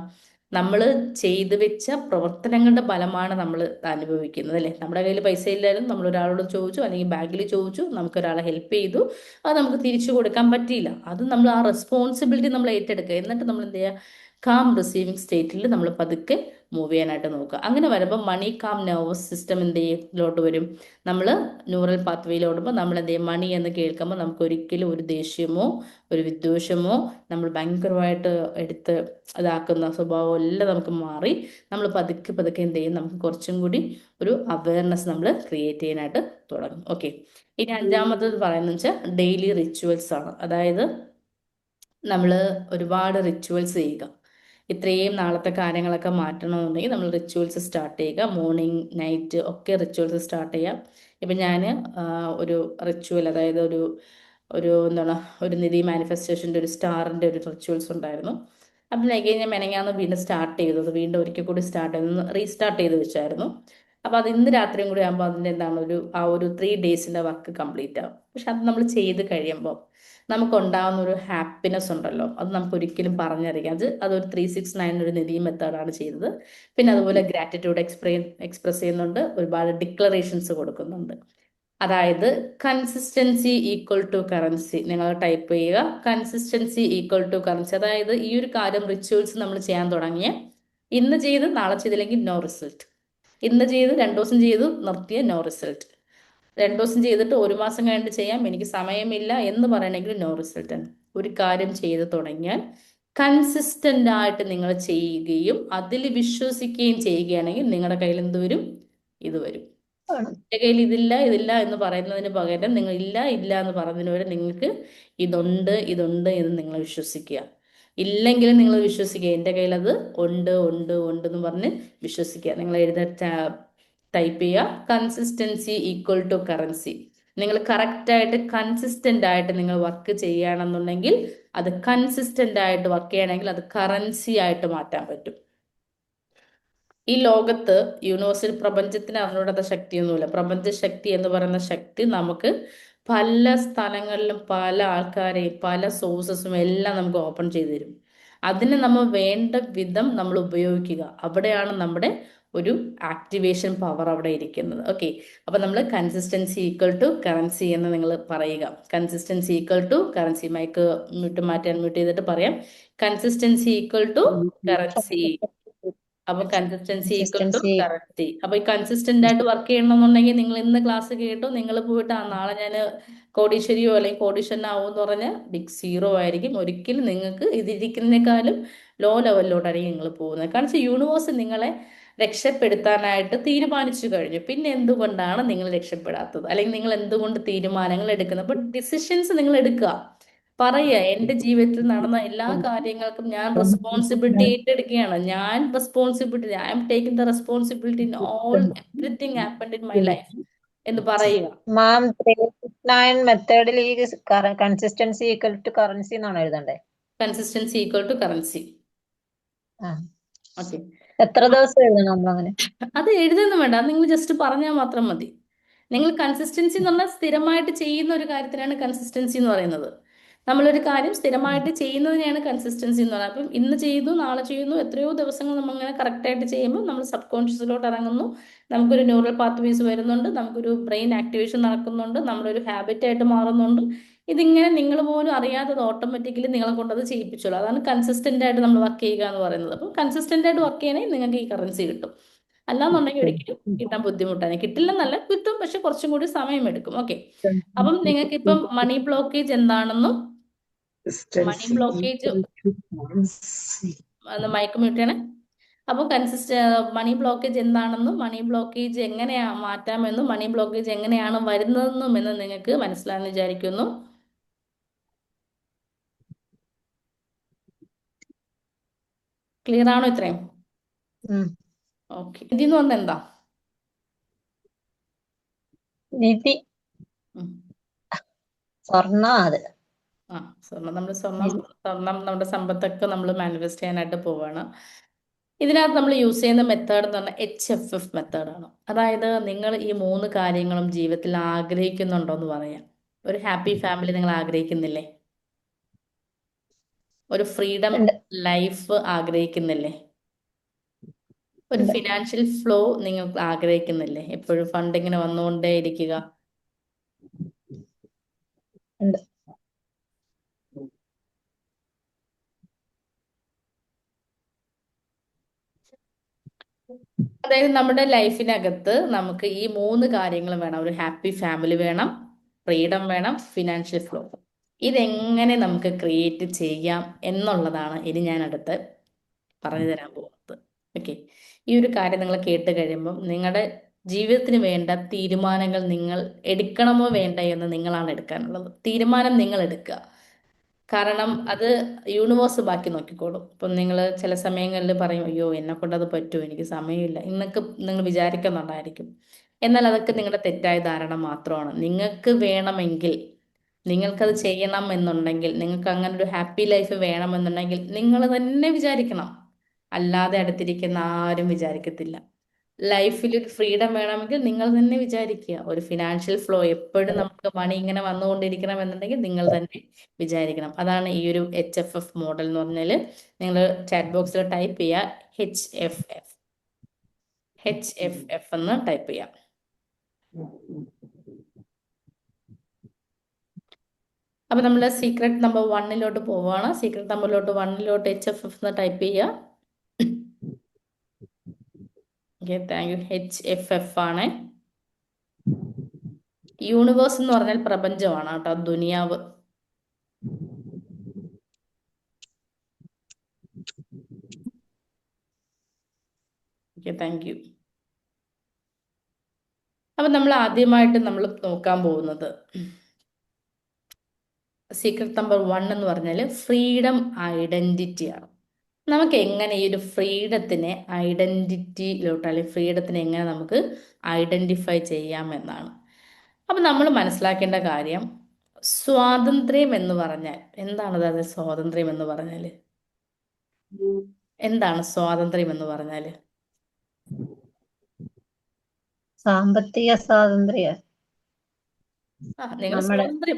നമ്മൾ ചെയ്തു വെച്ച പ്രവർത്തനങ്ങളുടെ ഫലമാണ് നമ്മൾ അനുഭവിക്കുന്നത്, അല്ലേ? നമ്മുടെ കയ്യിൽ പൈസ ഇല്ലായിരുന്നു, നമ്മൾ ഒരാളോട് ചോദിച്ചു അല്ലെങ്കിൽ ബാങ്കിൽ ചോദിച്ചു, നമുക്കൊരാളെ ഹെൽപ്പ് ചെയ്തു, അത് നമുക്ക് തിരിച്ചു കൊടുക്കാൻ പറ്റിയില്ല. അത് നമ്മൾ ആ റെസ്പോൺസിബിലിറ്റി നമ്മൾ ഏറ്റെടുക്കുക. എന്നിട്ട് നമ്മൾ എന്ത് ചെയ്യുക, കാം റിസീവിങ് സ്റ്റേറ്റിൽ നമ്മൾ പതുക്കെ മൂവ് ചെയ്യാനായിട്ട് നോക്കുക. അങ്ങനെ വരുമ്പോൾ മണി കാം നെർവസ് സിസ്റ്റം എന്ത് ചെയ്യലോട്ട് വരും, നമ്മൾ ന്യൂറൽ പാത്വേയിലോടുമ്പോൾ നമ്മൾ എന്ത് ചെയ്യും, മണി എന്ന് കേൾക്കുമ്പോൾ നമുക്ക് ഒരിക്കലും ഒരു ദേഷ്യമോ ഒരു വിദ്വേഷമോ നമ്മൾ ഭയങ്കരമായിട്ട് എടുത്ത് ഇതാക്കുന്ന സ്വഭാവം എല്ലാം നമുക്ക് മാറി നമ്മൾ പതുക്കെ എന്ത് ചെയ്യും, നമുക്ക് കുറച്ചും കൂടി ഒരു അവയർനെസ് നമ്മൾ ക്രിയേറ്റ് ചെയ്യാനായിട്ട് തുടങ്ങും. ഓക്കെ, ഇനി അഞ്ചാമത്തത് പറയുന്നത് വെച്ചാൽ ഡെയിലി റിച്വൽസ് ആണ്. അതായത് നമ്മൾ ഒരുപാട് റിച്വൽസ് ചെയ്യുക. ഇത്രയും നാളത്തെ കാര്യങ്ങളൊക്കെ മാറ്റണമെന്നുണ്ടെങ്കിൽ നമ്മൾ റിച്വൽസ് സ്റ്റാർട്ട് ചെയ്യുക. മോർണിംഗ് നൈറ്റ് ഒക്കെ റിച്വൽസ് സ്റ്റാർട്ട് ചെയ്യാം. ഇപ്പം ഞാൻ ഒരു റിച്വൽ, അതായത് ഒരു എന്താണ് ഒരു നിധി മാനിഫെസ്റ്റേഷൻ്റെ ഒരു സ്റ്റാറിൻ്റെ ഒരു റിച്വൽസ് ഉണ്ടായിരുന്നു. അപ്പം അഗൈൻ ഞാൻ മെനങ്ങാന്ന് വീണ്ടും സ്റ്റാർട്ട് ചെയ്തത്, വീണ്ടും ഒരിക്കൽ കൂടി സ്റ്റാർട്ട് ചെയ്ത് റീസ്റ്റാർട്ട് ചെയ്ത് വെച്ചായിരുന്നു. അപ്പോൾ അത് ഇന്ന് രാത്രിയും കൂടി ആകുമ്പോൾ അതിൻ്റെ എന്താണ് ആ ഒരു 3 ഡേയ്സിൻ്റെ വർക്ക് കംപ്ലീറ്റ് ആവും. പക്ഷെ അത് നമ്മൾ ചെയ്ത് കഴിയുമ്പോൾ നമുക്കുണ്ടാകുന്ന ഒരു ഹാപ്പിനെസ് ഉണ്ടല്ലോ, അത് നമുക്ക് ഒരിക്കലും പറഞ്ഞറിയാം. അതൊരു 369 ഒരു നിധി മെത്തേഡാണ് ചെയ്തത്. പിന്നെ അതുപോലെ ഗ്രാറ്റിറ്റ്യൂഡ് എക്സ്പ്രസ് ചെയ്യുന്നുണ്ട്, ഒരുപാട് ഡിക്ലറേഷൻസ് കൊടുക്കുന്നുണ്ട്. അതായത് കൺസിസ്റ്റൻസി ഈക്വൽ ടു കറൻസി. നിങ്ങൾ ടൈപ്പ് ചെയ്യുക കൺസിസ്റ്റൻസി ഈക്വൽ ടു കറൻസി. അതായത് ഈ ഒരു കാര്യം റിച്വൽസ് നമ്മൾ ചെയ്യാൻ തുടങ്ങിയ ഇന്ന് ചെയ്ത് നാളെ ചെയ്തില്ലെങ്കിൽ നോ റിസൾട്ട്. ഇന്ന് ചെയ്ത് 2 ദിവസം ചെയ്തു നിർത്തിയ നോ റിസൾട്ട്. 2 ദിവസം ചെയ്തിട്ട് 1 മാസം കഴിഞ്ഞിട്ട് ചെയ്യാം, എനിക്ക് സമയമില്ല എന്ന് പറയണമെങ്കിൽ നോ റിസൾട്ട് ആണ്. ഒരു കാര്യം ചെയ്ത് തുടങ്ങിയാൽ കൺസിസ്റ്റന്റ് ആയിട്ട് നിങ്ങൾ ചെയ്യുകയും അതിൽ വിശ്വസിക്കുകയും ചെയ്യുകയാണെങ്കിൽ നിങ്ങളുടെ കയ്യിൽ എന്ത് വരും? ഇത് വരും. എൻ്റെ കയ്യിൽ ഇതില്ല എന്ന് പറയുന്നതിന് പകരം നിങ്ങൾ ഇല്ല എന്ന് പറയുന്നതിന് പകരം നിങ്ങൾക്ക് ഇതുണ്ട് എന്ന് നിങ്ങൾ വിശ്വസിക്കുക. ഇല്ലെങ്കിലും നിങ്ങൾ വിശ്വസിക്കുക, എൻ്റെ കയ്യിൽ അത് ഉണ്ട് എന്ന് പറഞ്ഞ് വിശ്വസിക്കുക. നിങ്ങൾ ടൈപ്പ് ചെയ്യുക കൺസിസ്റ്റൻസി ഈക്വൽ ടു കറൻസി. നിങ്ങൾ കറക്റ്റായിട്ട് കൺസിസ്റ്റന്റ് ആയിട്ട് നിങ്ങൾ വർക്ക് ചെയ്യുകയാണെന്നുണ്ടെങ്കിൽ, അത് കൺസിസ്റ്റന്റ് ആയിട്ട് വർക്ക് ചെയ്യണമെങ്കിൽ അത് കറൻസി ആയിട്ട് മാറ്റാൻ പറ്റും. ഈ ലോകത്ത് യൂണിവേഴ്സൽ പ്രപഞ്ചത്തിന് അറിഞ്ഞൂടാത്ത ശക്തിയൊന്നുമില്ല. പ്രപഞ്ച ശക്തി എന്ന് പറയുന്ന ശക്തി നമുക്ക് പല സ്ഥലങ്ങളിലും പല ആൾക്കാരെയും പല സോഴ്സസും എല്ലാം നമുക്ക് ഓപ്പൺ ചെയ്തു തരും. അതിന് നമ്മൾ വേണ്ട വിധം നമ്മൾ ഉപയോഗിക്കുക. അവിടെയാണ് നമ്മുടെ ഒരു ആക്ടിവേഷൻ പവർ അവിടെ ഇരിക്കുന്നത്. ഓക്കെ, അപ്പൊ നമ്മൾ കൺസിസ്റ്റൻസി ഈക്വൽ ടു കറൻസി എന്ന് നിങ്ങൾ പറയുക. Consistency equal to currency. Mike unmute ചെയ്തിട്ട് പറയാം. Consistency equal to currency. അപ്പൊ consistency equal to consistency currency. അപ്പൊ ഈ കൺസിസ്റ്റന്റ് ആയിട്ട് വർക്ക് ചെയ്യണമെന്നുണ്ടെങ്കിൽ നിങ്ങൾ ഇന്ന് ക്ലാസ് കേട്ടു, നിങ്ങൾ പോയിട്ട് നാളെ ഞാൻ കോടീശ്വരിയോ അല്ലെങ്കിൽ കോടീശ്വരനാവോ എന്ന് പറഞ്ഞാൽ ബിഗ് സീറോ ആയിരിക്കും. ഒരിക്കലും നിങ്ങൾക്ക് ഇതിരിക്കുന്നതിനേക്കാളും ലോ ലെവലിലോട്ടായിരിക്കും നിങ്ങൾ പോകുന്നത്. കാരണം യൂണിവേഴ്സ് നിങ്ങളെ രക്ഷപ്പെടുത്താനായിട്ട് തീരുമാനിച്ചു കഴിഞ്ഞു. പിന്നെ എന്തുകൊണ്ടാണ് നിങ്ങൾ രക്ഷപ്പെടാത്തത്? അല്ലെങ്കിൽ നിങ്ങൾ എന്തുകൊണ്ട് തീരുമാനങ്ങൾ എടുക്കുന്നത്? അപ്പൊ ഡിസിഷൻസ് നിങ്ങൾ എടുക്കുക. പറയുക, എൻ്റെ ജീവിതത്തിൽ നടന്ന എല്ലാ കാര്യങ്ങൾക്കും ഞാൻ റെസ്പോൺസിബിലിറ്റി ഏറ്റെടുക്കുകയാണ്. I'm taking the responsibility in all everything happened in my life എന്ന് പറയുക. മാം 369 മെത്തേഡിൽ ഈ കൺസിസ്റ്റൻസി ഈക്വൽ ടു കറൻസി എന്നാണ് എഴുതണ്ടേ? Consistency equal to currency. Okay, എത്ര ദിവസം എഴുതണം നമ്മളങ്ങനെ? അത് എഴുതൊന്നും വേണ്ട, അത് നിങ്ങൾ ജസ്റ്റ് പറഞ്ഞാൽ മാത്രം മതി. നിങ്ങൾ കൺസിസ്റ്റൻസി എന്ന് പറഞ്ഞാൽ സ്ഥിരമായിട്ട് ചെയ്യുന്ന ഒരു കാര്യത്തിനാണ് കൺസിസ്റ്റൻസി എന്ന് പറയുന്നത്. നമ്മളൊരു കാര്യം സ്ഥിരമായിട്ട് ചെയ്യുന്നതിനെയാണ് കൺസിസ്റ്റൻസി എന്ന് പറയുന്നത്. അപ്പം ഇന്ന് ചെയ്തു നാളെ ചെയ്യുന്നു, എത്രയോ ദിവസങ്ങൾ നമ്മളിങ്ങനെ കറക്റ്റായിട്ട് ചെയ്യുമ്പോൾ നമ്മൾ സബ് കോൺഷ്യസിലോട്ട് ഇറങ്ങുന്നു, നമുക്കൊരു ന്യൂറൽ പാത്വേസ് വരുന്നുണ്ട്, നമുക്കൊരു ബ്രെയിൻ ആക്ടിവേഷൻ നടക്കുന്നുണ്ട്, നമ്മളൊരു ഹാബിറ്റായിട്ട് മാറുന്നുണ്ട്. ഇതിങ്ങനെ നിങ്ങൾ പോലും അറിയാതെ ഓട്ടോമാറ്റിക്കലി നിങ്ങളെ കൊണ്ടത് ചെയ്യിപ്പിച്ചോളൂ. അതാണ് കൺസിസ്റ്റന്റ് ആയിട്ട് നമ്മൾ വർക്ക് ചെയ്യുക എന്ന് പറയുന്നത്. അപ്പം കൺസിസ്റ്റന്റ് ആയിട്ട് വർക്ക് ചെയ്യണമെങ്കിൽ നിങ്ങൾക്ക് ഈ കറൻസി കിട്ടും. അല്ലാന്നുണ്ടെങ്കിൽ ഒരിക്കലും കിട്ടാൻ ബുദ്ധിമുട്ടാണ്. കിട്ടില്ലെന്നല്ല, കിട്ടും, പക്ഷെ കുറച്ചും കൂടി സമയമെടുക്കും. ഓക്കെ, അപ്പം നിങ്ങൾക്ക് ഇപ്പം മണി ബ്ലോക്കേജ് എന്താണെന്നും മണി ബ്ലോക്കേജ് മയക്ക് മ്യൂട്ട് ചെയ്യണേ. അപ്പോൾ മണി ബ്ലോക്കേജ് എന്താണെന്നും മണി ബ്ലോക്കേജ് എങ്ങനെയാ മാറ്റാമെന്നും മണി ബ്ലോക്കേജ് എങ്ങനെയാണ് വരുന്നതെന്നും എന്ന് നിങ്ങൾക്ക് മനസ്സിലാണെന്ന് വിചാരിക്കുന്നു. ക്ലിയർ ആണോ ഇത്രയും? ഓക്കെ, നിധി എന്ന് പറഞ്ഞാൽ എന്താ? നിധി സ്വർണം. അത് സ്വർണം നമ്മുടെ സമ്പത്തൊക്കെ നമ്മൾ മാനിഫെസ്റ്റ് ചെയ്യാനായിട്ട് പോവാണ്. ഇതിനകത്ത് നമ്മൾ യൂസ് ചെയ്യുന്ന മെത്തേഡ് എന്ന് പറഞ്ഞാൽ HFF മെത്തേഡാണ്. അതായത് നിങ്ങൾ ഈ 3 കാര്യങ്ങളും ജീവിതത്തിൽ ആഗ്രഹിക്കുന്നുണ്ടോ എന്ന് പറയാം. ഒരു ഹാപ്പി ഫാമിലി നിങ്ങൾ ആഗ്രഹിക്കുന്നില്ലേ? ഒരു ഫ്രീഡം ലൈഫ് ആഗ്രഹിക്കുന്നില്ലേ? ഒരു ഫിനാൻഷ്യൽ ഫ്ലോ നിങ്ങൾ ആഗ്രഹിക്കുന്നില്ലേ? എപ്പോഴും ഫണ്ട് ഇങ്ങനെ വന്നുകൊണ്ടേ ഇരിക്കുക. അതായത് നമ്മുടെ ലൈഫിനകത്ത് നമുക്ക് ഈ 3 കാര്യങ്ങൾ വേണം. ഒരു ഹാപ്പി ഫാമിലി വേണം, ഫ്രീഡം വേണം, ഫിനാൻഷ്യൽ ഫ്ലോ. ഇതെങ്ങനെ നമുക്ക് ക്രിയേറ്റ് ചെയ്യാം എന്നുള്ളതാണ് ഇനി ഞാൻ അടുത്ത് പറഞ്ഞു തരാൻ പോകുന്നത്. ഓക്കെ, ഈ ഒരു കാര്യം നിങ്ങൾ കേട്ട് കഴിയുമ്പം നിങ്ങളുടെ ജീവിതത്തിന് വേണ്ട തീരുമാനങ്ങൾ നിങ്ങൾ എടുക്കണമോ വേണ്ടയോ എന്ന് നിങ്ങളാണ് എടുക്കാനുള്ളത്. തീരുമാനം നിങ്ങൾ എടുക്കുക. കാരണം അത് യൂണിവേഴ്സ് ബാക്കി നോക്കിക്കോളും. ഇപ്പം നിങ്ങൾ ചില സമയങ്ങളിൽ പറയും, അയ്യോ എന്നെ കൊണ്ട് അത് പറ്റുമോ, എനിക്ക് സമയമില്ല എന്നൊക്കെ നിങ്ങൾ വിചാരിക്കുന്നുണ്ടായിരിക്കും. എന്നാൽ അതൊക്കെ നിങ്ങളുടെ തെറ്റായ ധാരണ മാത്രമാണ്. നിങ്ങൾക്ക് വേണമെങ്കിൽ നിങ്ങൾക്കത് ചെയ്യണം എന്നുണ്ടെങ്കിൽ, നിങ്ങൾക്ക് അങ്ങനെ ഒരു ഹാപ്പി ലൈഫ് വേണമെന്നുണ്ടെങ്കിൽ നിങ്ങൾ തന്നെ വിചാരിക്കണം. അല്ലാതെ അടുത്തിരിക്കുന്ന ആരും വിചാരിക്കത്തില്ല. ലൈഫിൽ ഒരു ഫ്രീഡം വേണമെങ്കിൽ നിങ്ങൾ തന്നെ വിചാരിക്കുക. ഒരു ഫിനാൻഷ്യൽ ഫ്ലോ എപ്പോഴും നമുക്ക് മണി ഇങ്ങനെ വന്നുകൊണ്ടിരിക്കണം എന്നുണ്ടെങ്കിൽ നിങ്ങൾ തന്നെ വിചാരിക്കണം. അതാണ് ഈ ഒരു HFF മോഡൽ എന്ന് പറഞ്ഞാൽ. നിങ്ങൾ ചാറ്റ് ബോക്സിൽ ടൈപ്പ് ചെയ്യുക HFF, HFF എന്ന് ടൈപ്പ് ചെയ്യാം. അപ്പൊ നമ്മൾ സീക്രട്ട് നമ്പർ 1 പോവുകയാണ്. സീക്രട്ട് നമ്പറിലോട്ട് 1 HFF എന്ന് ടൈപ്പ് ചെയ്യുക. Okay, thank U. HFF ആണ്. യൂണിവേഴ്സ് എന്ന് പറഞ്ഞാൽ പ്രപഞ്ചമാണ് കേട്ടോ, ദുനിയാവ്. Okay, thank U. അപ്പൊ നമ്മൾ ആദ്യമായിട്ട് നമ്മൾ നോക്കാൻ പോകുന്നത് സീക്രട്ട് നമ്പർ 1 എന്ന് പറഞ്ഞാൽ ഫ്രീഡം ഐഡന്റിറ്റിയാണ്. നമുക്ക് എങ്ങനെ ഈ ഒരു ഫ്രീഡത്തിനെ ഐഡന്റിറ്റിയിലോട്ട്, അല്ലെങ്കിൽ ഫ്രീഡത്തിനെ എങ്ങനെ നമുക്ക് ഐഡന്റിഫൈ ചെയ്യാമെന്നാണ്. അപ്പൊ നമ്മൾ മനസ്സിലാക്കേണ്ട കാര്യം, സ്വാതന്ത്ര്യം എന്ന് പറഞ്ഞാൽ എന്താണ്? അതായത് സ്വാതന്ത്ര്യം എന്ന് പറഞ്ഞാൽ എന്താണ്? സ്വാതന്ത്ര്യം എന്ന് പറഞ്ഞാൽ സാമ്പത്തിക സ്വാതന്ത്ര്യം. നിങ്ങൾ നമ്മുടെ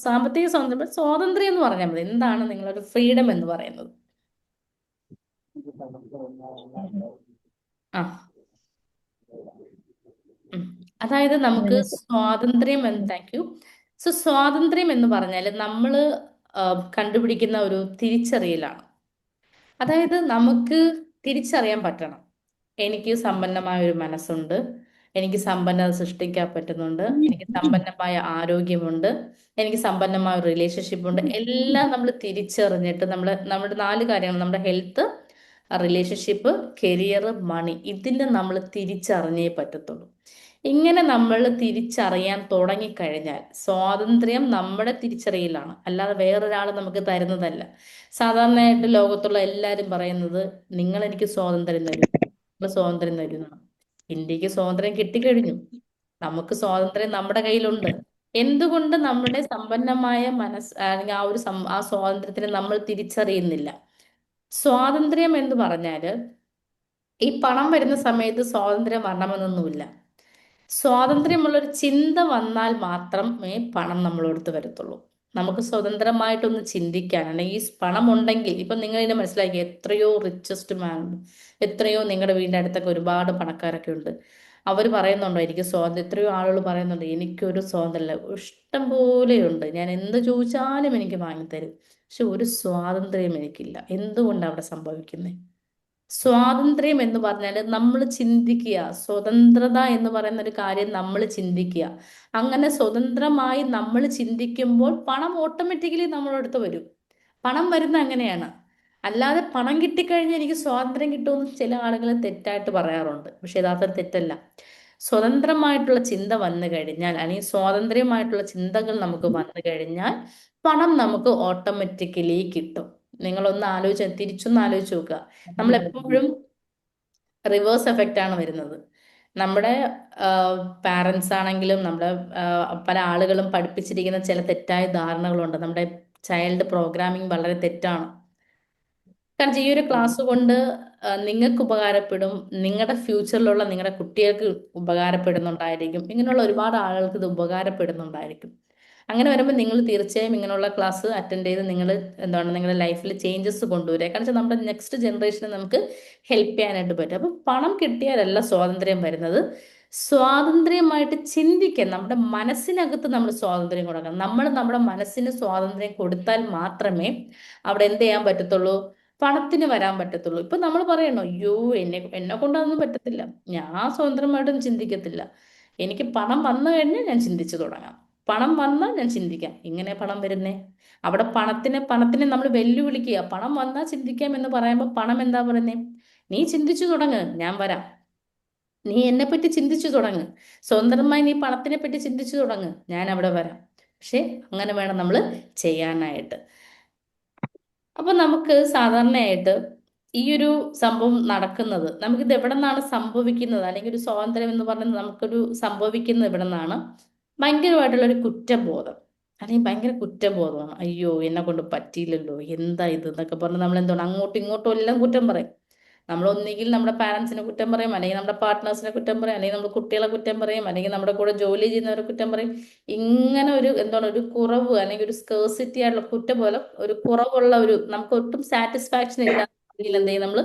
സാമ്പത്തിക സ്വാതന്ത്ര്യം, സ്വാതന്ത്ര്യം എന്ന് പറഞ്ഞാൽ മതി. എന്താണ് നിങ്ങളൊരു ഫ്രീഡം എന്ന് പറയുന്നത്? ആ ഉം. അതായത് നമുക്ക് സ്വാതന്ത്ര്യം എന്ന്, താങ്ക് യു. സോ സ്വാതന്ത്ര്യം എന്ന് പറഞ്ഞാൽ നമ്മൾ കണ്ടുപിടിക്കുന്ന ഒരു തിരിച്ചറിയലാണ്. അതായത് നമുക്ക് തിരിച്ചറിയാൻ പറ്റണം, എനിക്ക് സമ്പന്നമായ ഒരു മനസ്സുണ്ട്, എനിക്ക് സമ്പന്നത സൃഷ്ടിക്കാൻ പറ്റുന്നുണ്ട്, എനിക്ക് സമ്പന്നമായ ആരോഗ്യമുണ്ട്, എനിക്ക് സമ്പന്നമായ ഒരു റിലേഷൻഷിപ്പ് ഉണ്ട്. എല്ലാം നമ്മൾ തിരിച്ചറിഞ്ഞിട്ട് നമ്മുടെ 4 കാര്യങ്ങൾ, നമ്മുടെ ഹെൽത്ത്, റിലേഷൻഷിപ്പ്, കരിയർ, മണി, ഇതിനെ നമ്മൾ തിരിച്ചറിഞ്ഞേ പറ്റത്തുള്ളൂ. ഇങ്ങനെ നമ്മൾ തിരിച്ചറിയാൻ തുടങ്ങിക്കഴിഞ്ഞാൽ സ്വാതന്ത്ര്യം നമ്മുടെ തിരിച്ചറിയലാണ്, അല്ലാതെ വേറൊരാൾ നമുക്ക് തരുന്നതല്ല. സാധാരണയായിട്ട് ലോകത്തുള്ള എല്ലാവരും പറയുന്നത്, നിങ്ങൾ എനിക്ക് സ്വാതന്ത്ര്യം തരും, നിങ്ങൾ സ്വാതന്ത്ര്യം തരുന്നതാണ്. ഇന്ത്യക്ക് സ്വാതന്ത്ര്യം കിട്ടിക്കഴിഞ്ഞു, നമുക്ക് സ്വാതന്ത്ര്യം നമ്മുടെ കയ്യിലുണ്ട്. എന്തുകൊണ്ട് നമ്മുടെ സമ്പന്നമായ മനസ്സ്, അല്ലെങ്കിൽ ആ സ്വാതന്ത്ര്യത്തിനെ നമ്മൾ തിരിച്ചറിയുന്നില്ല? സ്വാതന്ത്ര്യം എന്ന് പറഞ്ഞാല് ഈ പണം വരുന്ന സമയത്ത് സ്വാതന്ത്ര്യം വരണമെന്നൊന്നുമില്ല. സ്വാതന്ത്ര്യമുള്ളൊരു ചിന്ത വന്നാൽ മാത്രമേ പണം നമ്മളടുത്ത് വരത്തുള്ളൂ. നമുക്ക് സ്വതന്ത്രമായിട്ടൊന്ന് ചിന്തിക്കാൻ, അല്ലെങ്കിൽ ഈ പണം ഉണ്ടെങ്കിൽ, ഇപ്പൊ നിങ്ങൾ ഇതിനെ മനസ്സിലാക്കി, എത്രയോ റിച്ചസ്റ്റ് മാൻ ഉണ്ട്, എത്രയോ നിങ്ങളുടെ വീടിന്റെ അടുത്തൊക്കെ ഒരുപാട് പണക്കാരൊക്കെ ഉണ്ട്. അവർ പറയുന്നുണ്ടോ എനിക്ക് സ്വാതന്ത്ര്യം? എത്രയോ ആളുകൾ പറയുന്നുണ്ട് എനിക്കൊരു സ്വാതന്ത്ര്യമില്ല. ഇഷ്ടം പോലെയുണ്ട്, ഞാൻ എന്ത് ചോദിച്ചാലും എനിക്ക് വാങ്ങിത്തരും, പക്ഷെ ഒരു സ്വാതന്ത്ര്യം എനിക്കില്ല. എന്തുകൊണ്ടാണ് അവിടെ സംഭവിക്കുന്നത്? സ്വാതന്ത്ര്യം എന്ന് പറഞ്ഞാൽ നമ്മൾ ചിന്തിക്കുക, സ്വതന്ത്രത എന്ന് പറയുന്ന ഒരു കാര്യം നമ്മൾ ചിന്തിക്കുക. അങ്ങനെ സ്വതന്ത്രമായി നമ്മൾ ചിന്തിക്കുമ്പോൾ പണം ഓട്ടോമാറ്റിക്കലി നമ്മളടുത്ത് വരും. പണം വരുന്ന അങ്ങനെയാണ്. അല്ലാതെ പണം കിട്ടിക്കഴിഞ്ഞാൽ എനിക്ക് സ്വാതന്ത്ര്യം കിട്ടുമെന്ന് ചില ആളുകൾ തെറ്റായിട്ട് പറയാറുണ്ട്, പക്ഷെ യഥാർത്ഥത്തിൽ തെറ്റല്ല. സ്വതന്ത്രമായിട്ടുള്ള ചിന്ത വന്നു കഴിഞ്ഞാൽ, അല്ലെങ്കിൽ സ്വാതന്ത്ര്യമായിട്ടുള്ള ചിന്തകൾ നമുക്ക് വന്നു കഴിഞ്ഞാൽ പണം നമുക്ക് ഓട്ടോമാറ്റിക്കലി കിട്ടും. നിങ്ങളൊന്ന് തിരിച്ചൊന്ന് ആലോചിച്ച് നോക്കുക. നമ്മൾ എപ്പോഴും റിവേഴ്സ് എഫക്റ്റ് ആണ് വരുന്നത്. നമ്മുടെ പാരൻസ് ആണെങ്കിലും, നമ്മുടെ പല ആളുകളും പഠിപ്പിച്ചിരിക്കുന്ന ചില തെറ്റായ ധാരണകളുണ്ട്. നമ്മുടെ ചൈൽഡ് പ്രോഗ്രാമിംഗ് വളരെ തെറ്റാണ്. കാരണം ഈ ഒരു ക്ലാസ് കൊണ്ട് നിങ്ങൾക്ക് ഉപകാരപ്പെടും, നിങ്ങളുടെ ഫ്യൂച്ചറിലുള്ള നിങ്ങളുടെ കുട്ടികൾക്ക് ഉപകാരപ്പെടുന്നുണ്ടായിരിക്കും, ഇങ്ങനെയുള്ള ഒരുപാട് ആളുകൾക്ക് ഇത് ഉപകാരപ്പെടുന്നുണ്ടായിരിക്കും. അങ്ങനെ വരുമ്പോൾ നിങ്ങൾ തീർച്ചയായും ഇങ്ങനെയുള്ള ക്ലാസ് അറ്റൻഡ് ചെയ്ത് നിങ്ങൾ എന്താണ് നിങ്ങളുടെ ലൈഫിൽ ചേഞ്ചസ് കൊണ്ടുവരിക. കാരണം വെച്ചാൽ നമ്മുടെ നെക്സ്റ്റ് ജനറേഷനെ നമുക്ക് ഹെൽപ്പ് ചെയ്യാനായിട്ട് പറ്റും. അപ്പം പണം കിട്ടിയാലല്ല സ്വാതന്ത്ര്യം വരുന്നത്. സ്വാതന്ത്ര്യമായിട്ട് ചിന്തിക്കാൻ നമ്മുടെ മനസ്സിനകത്ത് നമ്മൾ സ്വാതന്ത്ര്യം കൊടുക്കണം. നമ്മൾ നമ്മുടെ മനസ്സിന് സ്വാതന്ത്ര്യം കൊടുത്താൽ മാത്രമേ അവിടെ എന്ത് ചെയ്യാൻ പറ്റത്തുള്ളൂ? പണത്തിന് വരാൻ പറ്റത്തുള്ളൂ. ഇപ്പൊ നമ്മൾ പറയണോ, അയ്യോ എന്നെ കൊണ്ടൊന്നും പറ്റത്തില്ല, ഞാൻ സ്വതന്ത്രമായിട്ടൊന്നും ചിന്തിക്കത്തില്ല, എനിക്ക് പണം വന്നു കഴിഞ്ഞാൽ ഞാൻ ചിന്തിച്ചു തുടങ്ങാം, പണം വന്നാൽ ഞാൻ ചിന്തിക്കാം. ഇങ്ങനെ പണം വരുന്നേ? അവിടെ പണത്തിനെ നമ്മൾ വെല്ലുവിളിക്കുക. പണം വന്നാൽ ചിന്തിക്കാം എന്ന് പറയുമ്പോൾ പണം എന്താ പറയുന്നേ? നീ ചിന്തിച്ചു തുടങ്ങ്, ഞാൻ വരാം. നീ എന്നെ പറ്റി ചിന്തിച്ചു തുടങ്ങ്, സ്വതന്ത്രമായി നീ പണത്തിനെ പറ്റി ചിന്തിച്ചു തുടങ്ങ്, ഞാൻ അവിടെ വരാം. പക്ഷെ അങ്ങനെ വേണം നമ്മൾ ചെയ്യാനായിട്ട്. അപ്പൊ നമുക്ക് സാധാരണയായിട്ട് ഈ ഒരു സംഭവം നടക്കുന്നത്, നമുക്കിത് എവിടെ നിന്നാണ് സംഭവിക്കുന്നത്? അല്ലെങ്കിൽ ഒരു സ്വാതന്ത്ര്യം എന്ന് പറയുന്നത് നമുക്കൊരു സംഭവിക്കുന്നത് എവിടെ നിന്നാണ്? ഭയങ്കരമായിട്ടുള്ള ഒരു കുറ്റബോധം. അല്ലെങ്കിൽ ഭയങ്കര കുറ്റബോധമാണ്. അയ്യോ എന്നെ കൊണ്ട് പറ്റിയില്ലല്ലോ, എന്താ ഇത് എന്നൊക്കെ പറഞ്ഞ് നമ്മൾ എന്താണ് അങ്ങോട്ടും ഇങ്ങോട്ടും എല്ലാം കുറ്റം പറയും. നമ്മൾ ഒന്നുകിൽ നമ്മുടെ പാരൻസിനെ കുറ്റം പറയും, അല്ലെങ്കിൽ നമ്മുടെ പാർട്ട്നേഴ്സിനെ കുറ്റം പറയും, അല്ലെങ്കിൽ നമ്മുടെ കുട്ടികളെ കുറ്റം പറയും, അല്ലെങ്കിൽ നമ്മുടെ കൂടെ ജോലി ചെയ്യുന്നവരെ കുറ്റം പറയും. ഇങ്ങനെ ഒരു എന്താണ് ഒരു കുറവ് അല്ലെങ്കിൽ ഒരു സ്കേഴ്സിറ്റി ആയിട്ടുള്ള കുറ്റം പോലെ ഒരു കുറവുള്ള ഒരു നമുക്ക് ഒട്ടും സാറ്റിസ്ഫാക്ഷൻ ഇല്ല രീതിയിൽ എന്ത് ചെയ്യും നമ്മൾ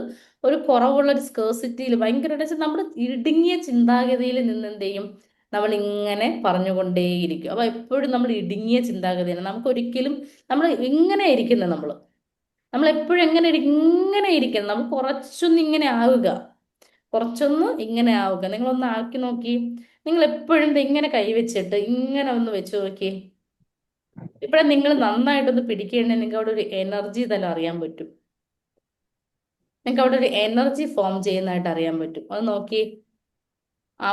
ഒരു കുറവുള്ള ഒരു സ്കേഴ്സിറ്റിയിൽ ഭയങ്കരമായിട്ട് നമ്മൾ ഇടുങ്ങിയ ചിന്താഗതിയിൽ നിന്ന് എന്ത് ചെയ്യും നമ്മൾ ഇങ്ങനെ പറഞ്ഞുകൊണ്ടേയിരിക്കും. അപ്പൊ എപ്പോഴും നമ്മൾ ഇടുങ്ങിയ ചിന്താഗതിയാണ്. നമുക്ക് ഒരിക്കലും നമ്മൾ ഇങ്ങനെ ഇരിക്കുന്നത് നമ്മൾ എപ്പോഴും ഇങ്ങനെ ഇരിക്കണം. നമ്മൾ കുറച്ചൊന്ന് ഇങ്ങനെ ആവുക, കുറച്ചൊന്ന് ഇങ്ങനെ ആവുക. നിങ്ങളൊന്ന് ആക്കി നോക്കി. നിങ്ങൾ എപ്പോഴും ദേ ഇങ്ങനെ കൈവച്ചിട്ട് ഇങ്ങനെ ഒന്ന് വെച്ച് നോക്കി. ഇപ്പഴേ നിങ്ങൾ നന്നായിട്ടൊന്ന് പിടിക്കുകയാണെങ്കിൽ നിങ്ങൾക്ക് അവിടെ ഒരു എനർജി തന്നെ അറിയാൻ പറ്റും. നിങ്ങൾക്ക് അവിടെ ഒരു എനർജി ഫോം ചെയ്യുന്നതായിട്ട് അറിയാൻ പറ്റും. അത് നോക്കി. ആ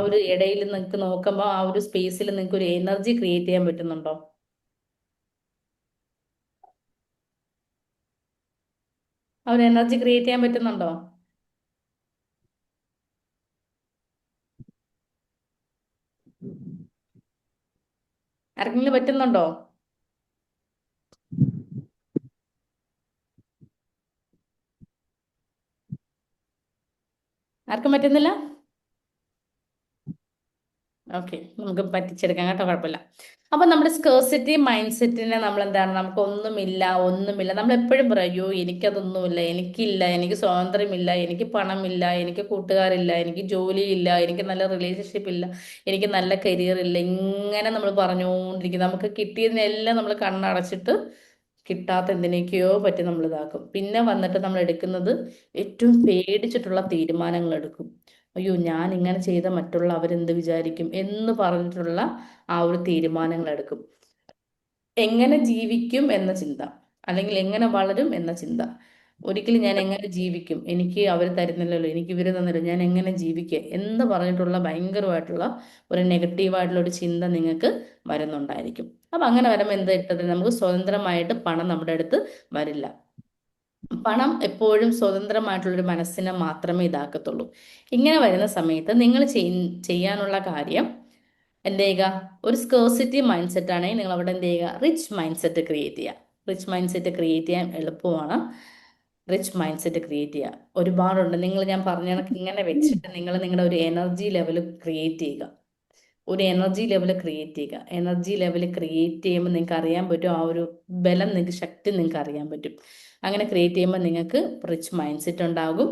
ഒരു ഇടയിൽ നിങ്ങൾക്ക് നോക്കുമ്പോൾ ആ ഒരു സ്പേസിൽ നിങ്ങൾക്ക് ഒരു എനർജി ക്രിയേറ്റ് ചെയ്യാൻ പറ്റുന്നുണ്ടോ? ആ ഒരു എനർജി ക്രിയേറ്റ് ചെയ്യാൻ പറ്റുന്നുണ്ടോ? ആർക്കെങ്കിലും പറ്റുന്നുണ്ടോ? ആർക്കും പറ്റുന്നില്ല? ഓക്കെ, നമുക്ക് പറ്റിച്ചെടുക്കാം കേട്ടോ, കുഴപ്പമില്ല. അപ്പൊ നമ്മുടെ സ്കേഴ്സിറ്റി മൈൻഡ് സെറ്റിനെ നമ്മൾ എന്താണ്, നമുക്ക് ഒന്നുമില്ല ഒന്നുമില്ല നമ്മൾ എപ്പോഴും പറയും അയ്യോ എനിക്കതൊന്നുമില്ല, എനിക്കില്ല, എനിക്ക് സ്വാതന്ത്ര്യമില്ല, എനിക്ക് പണമില്ല, എനിക്ക് കൂട്ടുകാരില്ല, എനിക്ക് ജോലിയില്ല, എനിക്ക് നല്ല റിലേഷൻഷിപ്പ് ഇല്ല, എനിക്ക് നല്ല കരിയർ ഇല്ല. ഇങ്ങനെ നമ്മൾ പറഞ്ഞുകൊണ്ടിരിക്കും. നമുക്ക് കിട്ടിയതിനെല്ലാം നമ്മൾ കണ്ണടച്ചിട്ട് കിട്ടാത്ത എന്തിനൊക്കെയോ പറ്റി നമ്മൾ ഇതാക്കും. പിന്നെ വന്നിട്ട് നമ്മൾ എടുക്കുന്നത് ഏറ്റവും പേടിച്ചിട്ടുള്ള തീരുമാനങ്ങൾ എടുക്കും. അയ്യോ ഞാൻ ഇങ്ങനെ ചെയ്ത മറ്റുള്ള അവരെന്ത് വിചാരിക്കും എന്ന് പറഞ്ഞിട്ടുള്ള ആ ഒരു തീരുമാനങ്ങൾ എടുക്കും. എങ്ങനെ ജീവിക്കും എന്ന ചിന്ത, അല്ലെങ്കിൽ എങ്ങനെ വളരും എന്ന ചിന്ത. ഒരിക്കലും ഞാൻ എങ്ങനെ ജീവിക്കും, എനിക്ക് അവർ തരുന്നില്ലല്ലോ, എനിക്ക് ഇവർ തന്നില്ല, ഞാൻ എങ്ങനെ ജീവിക്കുക എന്ന് പറഞ്ഞിട്ടുള്ള ഭയങ്കരമായിട്ടുള്ള ഒരു നെഗറ്റീവായിട്ടുള്ള ഒരു ചിന്ത നിങ്ങൾക്ക് വരുന്നുണ്ടായിരിക്കും. അപ്പൊ അങ്ങനെ വരുമ്പോൾ എന്താ ഇട്ടത്, നമുക്ക് സ്വതന്ത്രമായിട്ട് പണം നമ്മുടെ അടുത്ത് വരില്ല. പണം എപ്പോഴും സ്വതന്ത്രമായിട്ടുള്ളൊരു മനസ്സിനെ മാത്രമേ ഇതാക്കത്തുള്ളൂ. ഇങ്ങനെ വരുന്ന സമയത്ത് നിങ്ങൾ ചെയ്യാനുള്ള കാര്യം എന്ത് ചെയ്യുക, ഒരു സ്കേഴ്സിറ്റി മൈൻഡ് സെറ്റ് ആണെങ്കിൽ നിങ്ങൾ അവിടെ എന്ത് ചെയ്യുക, റിച്ച് മൈൻഡ് സെറ്റ് ക്രിയേറ്റ് ചെയ്യുക. റിച്ച് മൈൻഡ് സെറ്റ് ക്രിയേറ്റ് ചെയ്യാൻ എളുപ്പമാണ്. റിച്ച് മൈൻഡ് സെറ്റ് ക്രിയേറ്റ് ചെയ്യുക ഒരുപാടുണ്ട്. നിങ്ങൾ ഞാൻ പറഞ്ഞ കണക്ക് ഇങ്ങനെ വെച്ചിട്ട് നിങ്ങൾ നിങ്ങളുടെ ഒരു എനർജി ലെവൽ ക്രിയേറ്റ് ചെയ്യുക. ഒരു എനർജി ലെവൽ ക്രിയേറ്റ് ചെയ്യുക. എനർജി ലെവൽ ക്രിയേറ്റ് ചെയ്യുമ്പോൾ നിങ്ങൾക്ക് അറിയാൻ പറ്റും, ആ ഒരു ബലം നിങ്ങൾക്ക്, ശക്തി നിങ്ങൾക്ക് അറിയാൻ പറ്റും. അങ്ങനെ ക്രിയേറ്റ് ചെയ്യുമ്പോൾ നിങ്ങൾക്ക് റിച്ച് മൈൻഡ് സെറ്റ് ഉണ്ടാകും.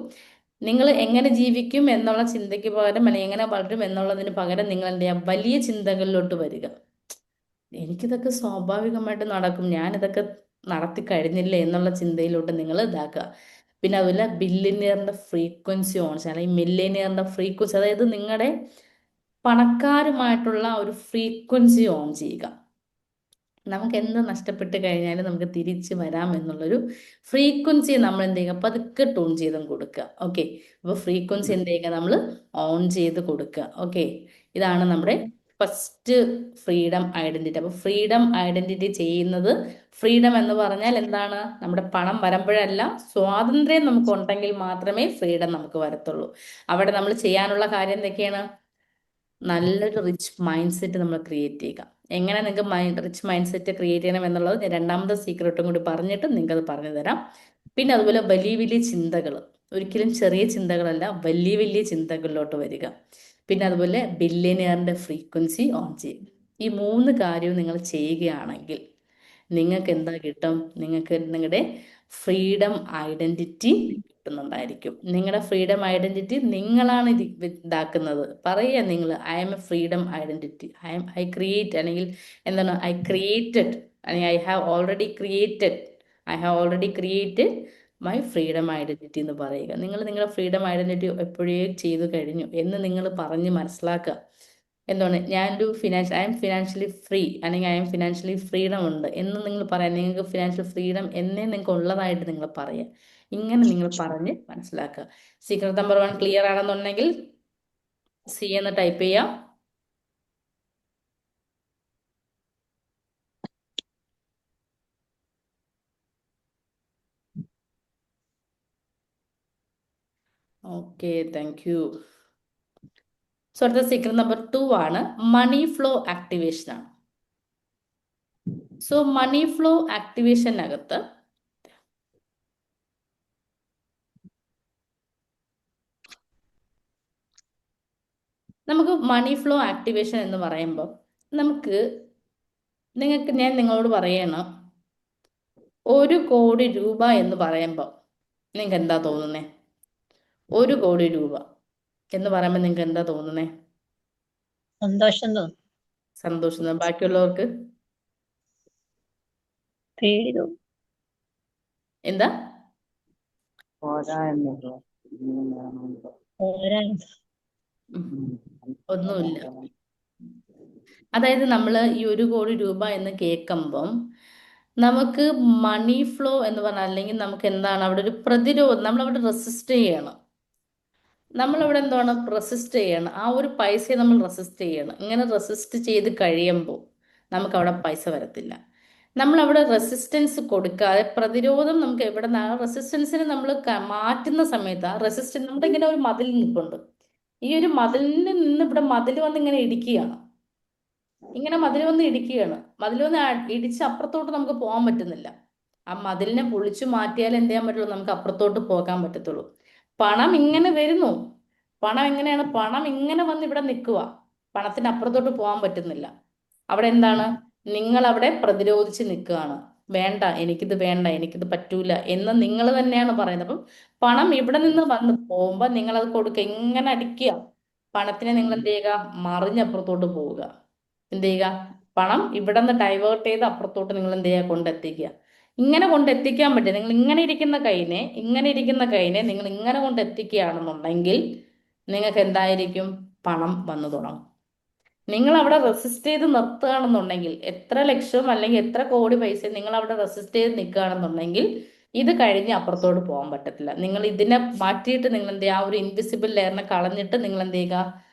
നിങ്ങൾ എങ്ങനെ ജീവിക്കും എന്നുള്ള ചിന്തയ്ക്ക് പകരം, അല്ലെങ്കിൽ എങ്ങനെ വളരും എന്നുള്ളതിന് പകരം നിങ്ങൾ എന്ത് ചെയ്യുക, വലിയ ചിന്തകളിലോട്ട് വരിക. എനിക്കിതൊക്കെ സ്വാഭാവികമായിട്ട് നടക്കും, ഞാനിതൊക്കെ നടത്തി കഴിഞ്ഞില്ലേ എന്നുള്ള ചിന്തയിലോട്ട് നിങ്ങൾ ഇതാക്കുക. പിന്നെ അതുപോലെ ബില്യനിയറിന്റെ ഫ്രീക്വൻസി ഓൺ ചെയ്യുക, അല്ലെങ്കിൽ മില്ലേനിയറിന്റെ ഫ്രീക്വൻസി, അതായത് നിങ്ങളുടെ പണക്കാരുമായിട്ടുള്ള ഒരു ഫ്രീക്വൻസി ഓൺ ചെയ്യുക. നമുക്ക് എന്ത് നഷ്ടപ്പെട്ട് കഴിഞ്ഞാലും നമുക്ക് തിരിച്ച് വരാം എന്നുള്ളൊരു ഫ്രീക്വൻസി നമ്മൾ എന്ത് ചെയ്യുക, പതുക്കെ ടൂൺ ചെയ്തും കൊടുക്കുക. ഓക്കെ, അപ്പോൾ ഫ്രീക്വൻസി എന്ത് ചെയ്യുക, നമ്മൾ ഓൺ ചെയ്ത് കൊടുക്കുക. ഓക്കെ, ഇതാണ് നമ്മുടെ ഫസ്റ്റ് ഫ്രീഡം ഐഡന്റിറ്റി. അപ്പോൾ ഫ്രീഡം ഐഡന്റിറ്റി ചെയ്യുന്നത്, ഫ്രീഡം എന്ന് പറഞ്ഞാൽ എന്താണ്, നമ്മുടെ പണം വരുമ്പോഴല്ല, സ്വാതന്ത്ര്യം നമുക്ക് ഉണ്ടെങ്കിൽ മാത്രമേ ഫ്രീഡം നമുക്ക് വരത്തുള്ളൂ. അവിടെ നമ്മൾ ചെയ്യാനുള്ള കാര്യം എന്തൊക്കെയാണ്, നല്ലൊരു റിച്ച് മൈൻഡ് സെറ്റ് നമ്മൾ ക്രിയേറ്റ് ചെയ്യുക. എങ്ങനെ നിങ്ങൾക്ക് റിച്ച് മൈൻഡ് സെറ്റ് ക്രിയേറ്റ് ചെയ്യണം എന്നുള്ളത് ഞാൻ രണ്ടാമത്തെ സീക്രട്ടും കൂടി പറഞ്ഞിട്ട് നിങ്ങൾക്ക് അത് പറഞ്ഞു തരാം. പിന്നെ അതുപോലെ വലിയ വലിയ ചിന്തകൾ, ഒരിക്കലും ചെറിയ ചിന്തകളല്ല, വലിയ വലിയ ചിന്തകളിലോട്ട് വരിക. പിന്നെ അതുപോലെ ബില്യനിയറിന്റെ ഫ്രീക്വൻസി ഓൺ ചെയ്യുക. ഈ മൂന്ന് കാര്യവും നിങ്ങൾ ചെയ്യുകയാണെങ്കിൽ നിങ്ങൾക്ക് എന്താ കിട്ടും, നിങ്ങൾക്ക് നിങ്ങളുടെ ഫ്രീഡം ഐഡന്റിറ്റി കിട്ടുന്നുണ്ടായിരിക്കും. നിങ്ങളുടെ ഫ്രീഡം ഐഡന്റിറ്റി നിങ്ങളാണ് ഇത് ഇതാക്കുന്നത്. പറയുക നിങ്ങൾ, I M A freedom identity, I create, അല്ലെങ്കിൽ എന്താണ്, ഐ ക്രിയേറ്റഡ്, അല്ലെങ്കിൽ I have already created my freedom identity എന്ന് പറയുക. നിങ്ങൾ നിങ്ങളുടെ ഫ്രീഡം ഐഡന്റിറ്റി എപ്പോഴേ ചെയ്തു കഴിഞ്ഞു എന്ന് നിങ്ങൾ പറഞ്ഞ് മനസ്സിലാക്കുക. എന്താണ്, ഐ എം ഫിനാൻഷ്യലി ഫ്രീ, അല്ലെങ്കിൽ ഐ എം ഫിനാൻഷ്യലി ഫ്രീഡം ഉണ്ട് എന്ന് നിങ്ങൾ പറയാം. നിങ്ങൾക്ക് ഫിനാൻഷ്യൽ ഫ്രീഡം എന്നേ നിങ്ങൾക്ക് ഉള്ളതായിട്ട് നിങ്ങൾ പറയാം. ഇങ്ങനെ നിങ്ങൾ പറഞ്ഞ് മനസ്സിലാക്കുക. സീക്രട്ട് നമ്പർ 1 ക്ലിയർ ആണെന്നുണ്ടെങ്കിൽ സി എന്ന് ടൈപ്പ് ചെയ്യാം. Okay, thank U. സോ അടുത്ത സീക്രട്ട് നമ്പർ 2 ആണ്, മണി ഫ്ലോ ആക്ടിവേഷൻ ആണ്. സോ മണി ഫ്ലോ ആക്ടിവേഷനകത്ത് നമുക്ക് മണി ഫ്ലോ ആക്ടിവേഷൻ എന്ന് പറയുമ്പോൾ നമുക്ക് ഞാൻ നിങ്ങളോട് പറയണം 1 കോടി രൂപ എന്ന് പറയുമ്പോൾ നിങ്ങൾക്ക് എന്താ തോന്നുന്നേ? 1 കോടി രൂപ എന്ന് പറയുമ്പോൾ നിങ്ങൾക്ക് എന്താ തോന്നുന്നേ? സന്തോഷം തോന്നും. സന്തോഷം. ബാക്കിയുള്ളവർക്ക് പേടി തോന്നും. എന്താ? പോരാ. ഉം. ഒന്നുമില്ല. അതായത് നമ്മൾ ഈ 1 കോടി രൂപ എന്ന് കേൾക്കുമ്പം നമുക്ക് മണി ഫ്ലോ എന്ന് പറഞ്ഞാൽ, അല്ലെങ്കിൽ നമുക്ക് എന്താണ് അവിടെ ഒരു പ്രതിരോധം, നമ്മളവിടെ റെസിസ്റ്റ് ചെയ്യണം. നമ്മളവിടെ എന്താണ് റെസിസ്റ്റ് ചെയ്യണം, ആ ഒരു പൈസയെ നമ്മൾ റെസിസ്റ്റ് ചെയ്യണം. ഇങ്ങനെ റെസിസ്റ്റ് ചെയ്ത് കഴിയുമ്പോൾ നമുക്ക് അവിടെ പൈസ വരത്തില്ല. നമ്മളവിടെ റെസിസ്റ്റൻസ് കൊടുക്കാതെ പ്രതിരോധം നമുക്ക് എവിടെ നിന്നാണ് റെസിസ്റ്റൻസിന് നമ്മൾ മാറ്റുന്ന സമയത്ത് ആ റെസിസ്റ്റൻസ് നമ്മുടെ ഇങ്ങനെ ഒരു മതിൽ നിൽപ്പുണ്ട്. ഈ ഒരു മതിലിന് നിന്ന് ഇവിടെ മതിൽ വന്ന് ഇങ്ങനെ ഇടിക്കുകയാണ്. ഇങ്ങനെ മതിൽ വന്ന് ഇടിക്കുകയാണ്. മതിൽ വന്ന് ഇടിച്ച് അപ്പുറത്തോട്ട് നമുക്ക് പോകാൻ പറ്റുന്നില്ല. ആ മതിലിനെ പൊളിച്ചു മാറ്റിയാൽ എന്ത് ചെയ്യാൻ പറ്റുള്ളൂ? നമുക്ക് അപ്പുറത്തോട്ട് പോകാൻ പറ്റത്തുള്ളൂ. പണം ഇങ്ങനെ വരുന്നു. പണം എങ്ങനെയാണ്? പണം ഇങ്ങനെ വന്ന് ഇവിടെ നിൽക്കുക. പണത്തിന് അപ്പുറത്തോട്ട് പോകാൻ പറ്റുന്നില്ല. അവിടെ എന്താണ്? നിങ്ങൾ അവിടെ പ്രതിരോധിച്ച് നിൽക്കുകയാണ്. വേണ്ട, എനിക്കിത് വേണ്ട, എനിക്കിത് പറ്റൂല എന്ന് നിങ്ങൾ തന്നെയാണ് പറയുന്നത്. അപ്പം പണം ഇവിടെ നിന്ന് വന്ന് പോകുമ്പോൾ നിങ്ങൾ അത് കൊടുക്കുക, ഇങ്ങനെ അടിക്കുക. പണത്തിനെ നിങ്ങൾ എന്ത് ചെയ്യുക? മറിഞ്ഞപ്പുറത്തോട്ട് പോവുക. എന്ത് ചെയ്യുക? പണം ഇവിടെ നിന്ന് ഡൈവേർട്ട് ചെയ്ത് അപ്പുറത്തോട്ട് നിങ്ങൾ എന്ത് ചെയ്യുക? കൊണ്ടെത്തിക്കുക. ഇങ്ങനെ കൊണ്ടെത്തിക്കാൻ പറ്റും. നിങ്ങൾ ഇങ്ങനെ ഇരിക്കുന്ന കൈനെ നിങ്ങൾ ഇങ്ങനെ കൊണ്ടെത്തിക്കുകയാണെന്നുണ്ടെങ്കിൽ നിങ്ങൾക്ക് എന്തായിരിക്കും? പണം വന്നു തുടങ്ങും. നിങ്ങൾ അവിടെ റെസിസ്റ്റ് ചെയ്ത് നിർത്തുകയാണെന്നുണ്ടെങ്കിൽ, എത്ര ലക്ഷം അല്ലെങ്കിൽ എത്ര കോടി പൈസ നിങ്ങൾ അവിടെ റെസിസ്റ്റ് ചെയ്ത് നിൽക്കുകയാണെന്നുണ്ടെങ്കിൽ ഇത് കഴിഞ്ഞ് അപ്പുറത്തോട്ട് പോകാൻ പറ്റത്തില്ല. നിങ്ങൾ ഇതിനെ മാറ്റിയിട്ട് നിങ്ങൾ എന്ത് ചെയ്യുക? ആ ഒരു ഇൻവിസിബിൾ ലെയറിനെ കളഞ്ഞിട്ട് നിങ്ങൾ എന്ത് ചെയ്യുക?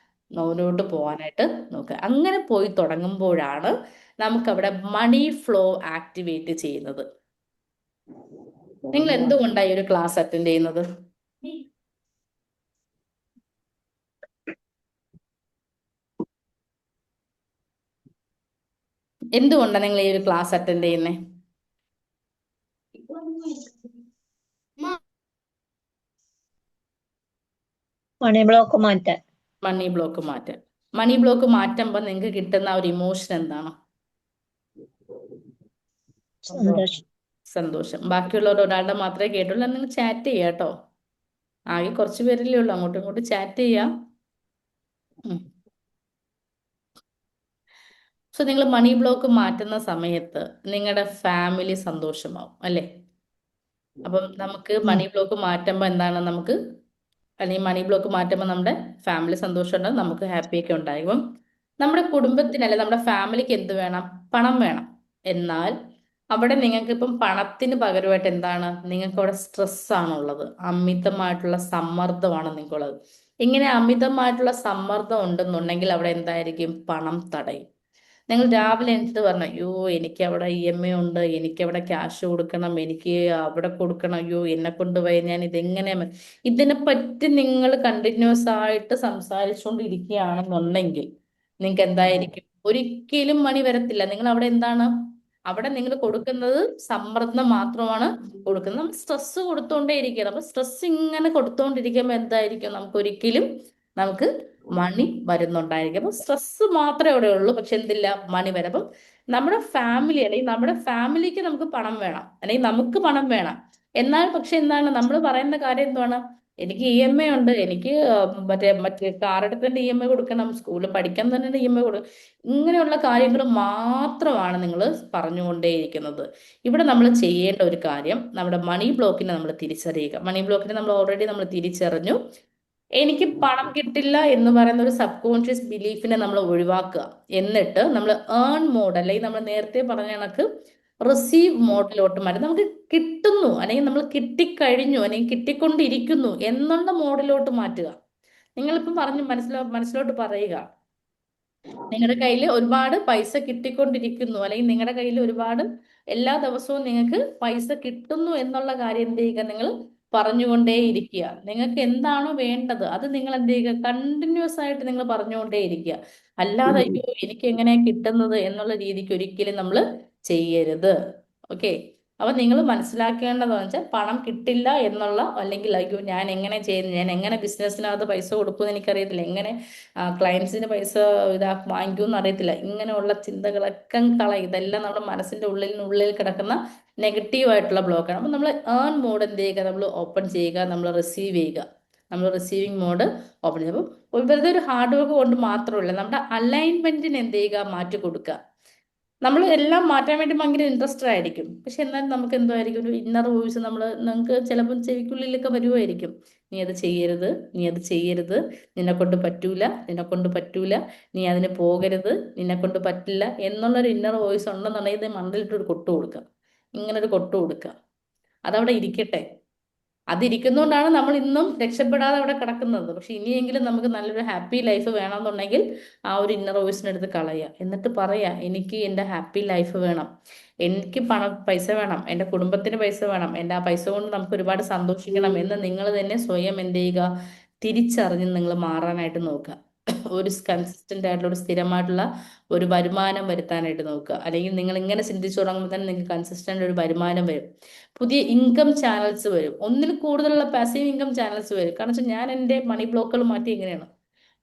മുന്നോട്ട് പോകാനായിട്ട് നോക്കുക. അങ്ങനെ പോയി തുടങ്ങുമ്പോഴാണ് നമുക്കവിടെ മണി ഫ്ലോ ആക്ടിവേറ്റ് ചെയ്യുന്നത്. നിങ്ങൾ എന്തുകൊണ്ടാണ് ഈ ഒരു ക്ലാസ് അറ്റൻഡ് ചെയ്യുന്നത്? എന്തുകൊണ്ടാണ് നിങ്ങൾ ഈ ഒരു ക്ലാസ് അറ്റൻഡ് ചെയ്യുന്നത്? മണി ബ്ലോക്ക് മാറ്റാൻ. മണി ബ്ലോക്ക് മാറ്റാൻ. മണി ബ്ലോക്ക് മാറ്റുമ്പോൾ നിങ്ങൾക്ക് കിട്ടുന്ന ഒരു ഇമോഷൻ എന്താണ്? സന്തോഷം. സന്തോഷം. ബാക്കിയുള്ളവർ ഒരാളുടെ മാത്രമേ കേട്ടുള്ളൂ. നിങ്ങൾ ചാറ്റ് ചെയ്യാം കേട്ടോ. ആകെ കുറച്ച് പേരല്ലേ ഉള്ളൂ. അങ്ങോട്ടും ഇങ്ങോട്ടും ചാറ്റ് ചെയ്യാം. സോ നിങ്ങൾ മണി ബ്ലോക്ക് മാറ്റുന്ന സമയത്ത് നിങ്ങളുടെ ഫാമിലി സന്തോഷമാവും അല്ലേ? അപ്പം നമുക്ക് മണി ബ്ലോക്ക് മാറ്റുമ്പോൾ എന്താണ്? നമുക്ക് അല്ലെങ്കിൽ മണി ബ്ലോക്ക് മാറ്റുമ്പോൾ നമ്മുടെ ഫാമിലി സന്തോഷം ഉണ്ടാകും, നമുക്ക് ഹാപ്പിയൊക്കെ ഉണ്ടാകും. നമ്മുടെ കുടുംബത്തിനല്ലേ, നമ്മുടെ ഫാമിലിക്ക് എന്ത് വേണം? പണം വേണം. എന്നാൽ അവിടെ നിങ്ങൾക്ക് ഇപ്പം പണത്തിന് പകരമായിട്ട് എന്താണ്? നിങ്ങൾക്ക് അവിടെ സ്ട്രെസ്സാണുള്ളത്, അമിതമായിട്ടുള്ള സമ്മർദ്ദമാണ് നിങ്ങൾക്കുള്ളത്. ഇങ്ങനെ അമിതമായിട്ടുള്ള സമ്മർദ്ദം ഉണ്ടെന്നുണ്ടെങ്കിൽ അവിടെ എന്തായിരിക്കും? പണം തടയും. നിങ്ങൾ രാവിലെ എണീറ്റിട്ട് പറഞ്ഞു, അയ്യോ എനിക്ക് അവിടെ EMI ഉണ്ട്, എനിക്ക് അവിടെ ക്യാഷ് കൊടുക്കണം, എനിക്ക് അവിടെ കൊടുക്കണം, അയ്യോ എന്നെ കൊണ്ടുപോയി ഞാൻ ഇതെങ്ങനെ. ഇതിനെപ്പറ്റി നിങ്ങൾ കണ്ടിന്യൂസ് ആയിട്ട് സംസാരിച്ചുകൊണ്ടിരിക്കുകയാണെന്നുണ്ടെങ്കിൽ നിങ്ങൾക്ക് എന്തായിരിക്കും? ഒരിക്കലും മണി വരത്തില്ല. നിങ്ങൾ അവിടെ എന്താണ്? അവിടെ നിങ്ങൾ കൊടുക്കുന്നത് സമ്മർദ്ദം മാത്രമാണ് കൊടുക്കുന്നത്. നമ്മൾ സ്ട്രെസ് കൊടുത്തോണ്ടേ ഇരിക്കുക. നമ്മൾ സ്ട്രെസ് ഇങ്ങനെ കൊടുത്തോണ്ടിരിക്കുമ്പോൾ എന്തായിരിക്കും? നമുക്ക് മണി വരുന്നുണ്ടായിരിക്കും. അപ്പൊ സ്ട്രെസ് മാത്രമേ അവിടെ ഉള്ളൂ, പക്ഷെ എന്തില്ല? മണി വരും. അപ്പം നമ്മുടെ ഫാമിലി അല്ലെങ്കിൽ നമ്മുടെ ഫാമിലിക്ക് നമുക്ക് പണം വേണം, അല്ലെങ്കിൽ നമുക്ക് പണം വേണം. എന്നാൽ പക്ഷെ എന്താണ് നമ്മൾ പറയുന്ന കാര്യം? എന്താണ്? എനിക്ക് EMI ഉണ്ട്, എനിക്ക് മറ്റേ കാറെടുത്തതിന്റെ EMI കൊടുക്കണം, സ്കൂളിൽ പഠിക്കാൻ തന്നെ EMI കൊടുക്കണം. ഇങ്ങനെയുള്ള കാര്യങ്ങൾ മാത്രമാണ് നിങ്ങൾ പറഞ്ഞുകൊണ്ടേയിരിക്കുന്നത്. ഇവിടെ നമ്മൾ ചെയ്യേണ്ട ഒരു കാര്യം, നമ്മുടെ മണി ബ്ലോക്കിനെ നമ്മൾ തിരിച്ചറിയുക. മണി ബ്ലോക്കിനെ നമ്മൾ ഓൾറെഡി തിരിച്ചറിഞ്ഞു. എനിക്ക് പണം കിട്ടില്ല എന്ന് പറയുന്ന ഒരു സബ് കോൺഷ്യസ് ബിലീഫിനെ നമ്മൾ ഒഴിവാക്കുക. എന്നിട്ട് നമ്മൾ ഏൺ മോഡ്, അല്ലെങ്കിൽ നമ്മൾ നേരത്തെ പറഞ്ഞ കണക്ക് റിസീവ് മോഡിലോട്ട് മാറ്റി, നമുക്ക് കിട്ടുന്നു അല്ലെങ്കിൽ നമ്മൾ കിട്ടിക്കഴിഞ്ഞു അല്ലെങ്കിൽ കിട്ടിക്കൊണ്ടിരിക്കുന്നു എന്നുള്ള മോഡിലോട്ട് മാറ്റുക. നിങ്ങളിപ്പം പറഞ്ഞു മനസ്സിലോട്ട് പറയുക, നിങ്ങളുടെ കയ്യിൽ ഒരുപാട് പൈസ കിട്ടിക്കൊണ്ടിരിക്കുന്നു, അല്ലെങ്കിൽ നിങ്ങളുടെ കയ്യിൽ ഒരുപാട് എല്ലാ ദിവസവും നിങ്ങൾക്ക് പൈസ കിട്ടുന്നു എന്നുള്ള കാര്യം എന്ത് ചെയ്യുക? നിങ്ങൾ പറഞ്ഞുകൊണ്ടേ ഇരിക്കുക. നിങ്ങൾക്ക് എന്താണോ വേണ്ടത് അത് നിങ്ങൾ എന്ത് ചെയ്യുക? കണ്ടിന്യൂസ് ആയിട്ട് നിങ്ങൾ പറഞ്ഞുകൊണ്ടേ ഇരിക്കുക. അല്ലാതെ അയ്യോ എനിക്ക് എങ്ങനെയാ കിട്ടുന്നത് എന്നുള്ള രീതിക്ക് ഒരിക്കലും നമ്മൾ ചെയ്യരുത്. ഓക്കെ. അപ്പൊ നിങ്ങൾ മനസ്സിലാക്കേണ്ടതെന്ന് വെച്ചാൽ പണം കിട്ടില്ല എന്നുള്ള, അല്ലെങ്കിൽ അയ്യോ ഞാൻ എങ്ങനെ ചെയ്യുന്നു, ഞാൻ എങ്ങനെ ബിസിനസ്സിനകത്ത് പൈസ കൊടുക്കുമെന്ന് എനിക്കറിയത്തില്ല, എങ്ങനെ ക്ലയൻസിന് പൈസ വാങ്ങിക്കുമെന്ന് അറിയത്തില്ല, ഇങ്ങനെയുള്ള ചിന്തകളൊക്കെ കളയും. ഇതെല്ലാം നമ്മുടെ മനസ്സിന്റെ ഉള്ളിൽ കിടക്കുന്ന നെഗറ്റീവ് ആയിട്ടുള്ള ബ്ലോക്കാണ്. അപ്പൊ നമ്മൾ ഏൺ മോഡ് എന്ത് ചെയ്യുക, നമ്മൾ ഓപ്പൺ ചെയ്യുക, നമ്മൾ റിസീവ് ചെയ്യുക, നമ്മൾ റിസീവിങ് മോഡ് ഓപ്പൺ ചെയ്യുക. അപ്പോൾ വെറുതെ ഒരു ഹാർഡ് വർക്ക് കൊണ്ട് മാത്രമല്ല, നമ്മുടെ അലൈൻമെന്റിന് എന്ത് ചെയ്യുക, മാറ്റി കൊടുക്കുക. നമ്മൾ എല്ലാം മാറ്റാൻ വേണ്ടി ഭയങ്കര ഇൻട്രസ്റ്റഡ് ആയിരിക്കും, പക്ഷെ എന്നാലും നമുക്ക് എന്തായിരിക്കും ഒരു ഇന്നർ വോയിസ്, നമുക്ക് ചിലപ്പം ചെവിക്കുള്ളിലൊക്കെ വരുമായിരിക്കും, നീ അത് ചെയ്യരുത്, നീ അത് ചെയ്യരുത്, നിന്നെ കൊണ്ട് പറ്റൂല, നിന്നെ കൊണ്ട് പറ്റൂല, നീ അതിന് പോകരുത്, നിന്നെ കൊണ്ട് പറ്റില്ല എന്നുള്ളൊരു ഇന്നർ വോയിസ് ഉണ്ടെന്നുണ്ടെങ്കിൽ ഇത് മണ്ടലിട്ടൊരു കൊട്ടു കൊടുക്കുക, ഇങ്ങനെ ഒരു കൊട്ടു കൊടുക്കുക, അതവിടെ ഇരിക്കട്ടെ. അതിരിക്കുന്നതുകൊണ്ടാണ് നമ്മൾ ഇന്നും രക്ഷപ്പെടാതെ അവിടെ കിടക്കുന്നത്. പക്ഷെ ഇനിയെങ്കിലും നമുക്ക് നല്ലൊരു ഹാപ്പി ലൈഫ് വേണമെന്നുണ്ടെങ്കിൽ ആ ഒരു ഇന്നർ വോയിസിനെടുത്ത് കളയുക, എന്നിട്ട് പറയാ എനിക്ക് എൻ്റെ ഹാപ്പി ലൈഫ് വേണം, എനിക്ക് പൈസ വേണം, എൻ്റെ കുടുംബത്തിന് പൈസ വേണം, എൻ്റെ ആ പൈസ കൊണ്ട് നമുക്ക് ഒരുപാട് സന്തോഷിക്കണം എന്ന് നിങ്ങൾ തന്നെ സ്വയം എന്ത് ചെയ്യുക, തിരിച്ചറിഞ്ഞ് നിങ്ങൾ മാറാനായിട്ട് നോക്കുക. ഒരു കൺസിസ്റ്റന്റ് ആയിട്ടുള്ള, ഒരു സ്ഥിരമായിട്ടുള്ള ഒരു വരുമാനം വരുത്താനായിട്ട് നോക്കുക. അല്ലെങ്കിൽ നിങ്ങൾ ഇങ്ങനെ ചിന്തിച്ചു തുടങ്ങുമ്പോൾ തന്നെ നിങ്ങൾക്ക് കൺസിസ്റ്റന്റ് ഒരു വരുമാനം വരും, പുതിയ ഇൻകം ചാനൽസ് വരും, ഒന്നിൽ കൂടുതലുള്ള പാസീവ് ഇൻകം ചാനൽസ് വരും. കാരണം വെച്ചാൽ ഞാൻ എൻ്റെ മണി ബ്ലോക്കുകൾ മാറ്റി എങ്ങനെയാണ്,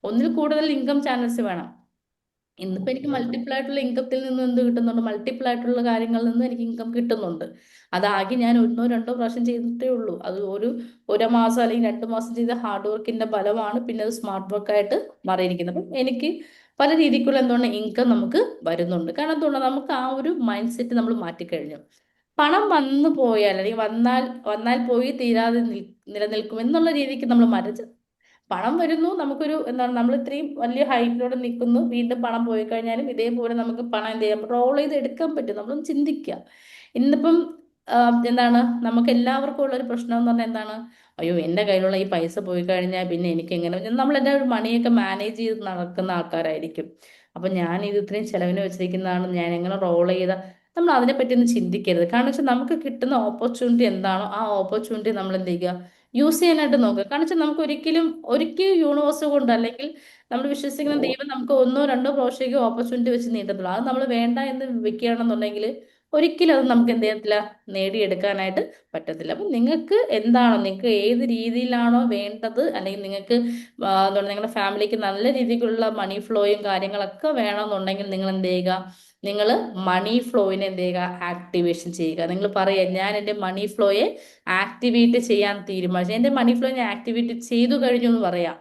ഒന്നിൽ കൂടുതൽ ഇൻകം ചാനൽസ് വേണം. ഇന്നിപ്പോ എനിക്ക് മൾട്ടിപ്പിൾ ആയിട്ടുള്ള ഇൻകത്തിൽ നിന്ന് എന്ത് കിട്ടുന്നുണ്ട്, മൾട്ടിപ്പിൾ ആയിട്ടുള്ള കാര്യങ്ങളിൽ നിന്ന് എനിക്ക് ഇൻകം കിട്ടുന്നുണ്ട്. അതാകെ ഞാൻ ഒന്നോ രണ്ടോ പ്രാവശ്യം ചെയ്തിട്ടേ ഉള്ളൂ. അത് ഒരു മാസം അല്ലെങ്കിൽ 2 മാസം ചെയ്ത ഹാർഡ് വർക്കിന്റെ ഫലമാണ് പിന്നെ അത് സ്മാർട്ട് വർക്കായിട്ട് മാറിയിരിക്കുന്നത്. അപ്പം എനിക്ക് പല രീതിക്കുള്ള എന്തുകൊണ്ട് ഇൻകം നമുക്ക് വരുന്നുണ്ട്. കാരണം എന്തുകൊണ്ട് നമുക്ക് ആ ഒരു മൈൻഡ് സെറ്റ് നമ്മൾ മാറ്റിക്കഴിഞ്ഞു. പണം വന്നു പോയാൽ, അല്ലെങ്കിൽ വന്നാൽ പോയി തീരാതെ നിലനിൽക്കും എന്നുള്ള രീതിക്ക് നമ്മൾ മറിച്ച്, പണം വരുന്നു, നമുക്കൊരു എന്താണ്, നമ്മൾ ഇത്രയും വലിയ ഹൈറ്റിലൂടെ നിൽക്കുന്നു, വീണ്ടും പണം പോയി കഴിഞ്ഞാലും ഇതേപോലെ നമുക്ക് പണം എന്ത് ചെയ്യാം, റോൾ ചെയ്ത് എടുക്കാൻ പറ്റും. നമ്മളൊന്ന് ചിന്തിക്കുക. ഇന്നിപ്പം എന്താണ് നമുക്ക് എല്ലാവർക്കും ഉള്ള ഒരു പ്രശ്നം എന്ന് പറഞ്ഞാൽ എന്താണ്, അയ്യോ എൻ്റെ കയ്യിലുള്ള ഈ പൈസ പോയി കഴിഞ്ഞാൽ പിന്നെ എനിക്ക് എങ്ങനെ, നമ്മൾ എൻ്റെ ഒരു മണിയൊക്കെ മാനേജ് ചെയ്ത് നടക്കുന്ന ആൾക്കാരായിരിക്കും. അപ്പൊ ഞാൻ ഇത് ഇത്രയും ചെലവിന് വെച്ചിരിക്കുന്നതാണ്, ഞാൻ എങ്ങനെ റോൾ ചെയ്ത, നമ്മൾ അതിനെപ്പറ്റി ഒന്നും ചിന്തിക്കരുത്. കാരണം വെച്ചാൽ നമുക്ക് കിട്ടുന്ന ഓപ്പർച്യൂണിറ്റി എന്താണോ ആ ഓപ്പർച്യൂണിറ്റി നമ്മൾ എന്ത് ചെയ്യുക, യൂസ് ചെയ്യാനായിട്ട് നോക്കുക. കാരണം വെച്ചാൽ നമുക്ക് ഒരിക്കലും യൂണിവേഴ്സ് കൊണ്ട്, അല്ലെങ്കിൽ നമ്മൾ വിശ്വസിക്കുന്ന ദൈവം നമുക്ക് ഒന്നോ രണ്ടോ പ്രാവശ്യമൊക്കെ ഓപ്പർച്യൂണിറ്റി വെച്ച് നീട്ടത്തുള്ളൂ. അത് നമ്മൾ വേണ്ട എന്ന് വെക്കുകയാണെന്നുണ്ടെങ്കിൽ ഒരിക്കലും അത് നമുക്ക് എന്ത് ചെയ്യത്തില്ല, നേടിയെടുക്കാനായിട്ട് പറ്റത്തില്ല. അപ്പം നിങ്ങൾക്ക് എന്താണോ, നിങ്ങൾക്ക് ഏത് രീതിയിലാണോ വേണ്ടത്, അല്ലെങ്കിൽ നിങ്ങൾക്ക് എന്താണ് നിങ്ങളുടെ ഫാമിലിക്ക് നല്ല രീതിക്കുള്ള മണി ഫ്ലോയും കാര്യങ്ങളൊക്കെ വേണമെന്നുണ്ടെങ്കിൽ നിങ്ങൾ എന്ത് ചെയ്യുക, നിങ്ങൾ മണി ഫ്ലോയിനെ എന്ത് ചെയ്യുക, ആക്ടിവേഷൻ ചെയ്യുക. നിങ്ങൾ പറയുക ഞാൻ എൻ്റെ മണി ഫ്ലോയെ ആക്ടിവേറ്റ് ചെയ്യാൻ തീരുമാനിച്ചു, എൻ്റെ മണി ഫ്ലോ ഞാൻ ആക്ടിവേറ്റ് ചെയ്തു കഴിഞ്ഞു എന്ന് പറയാം,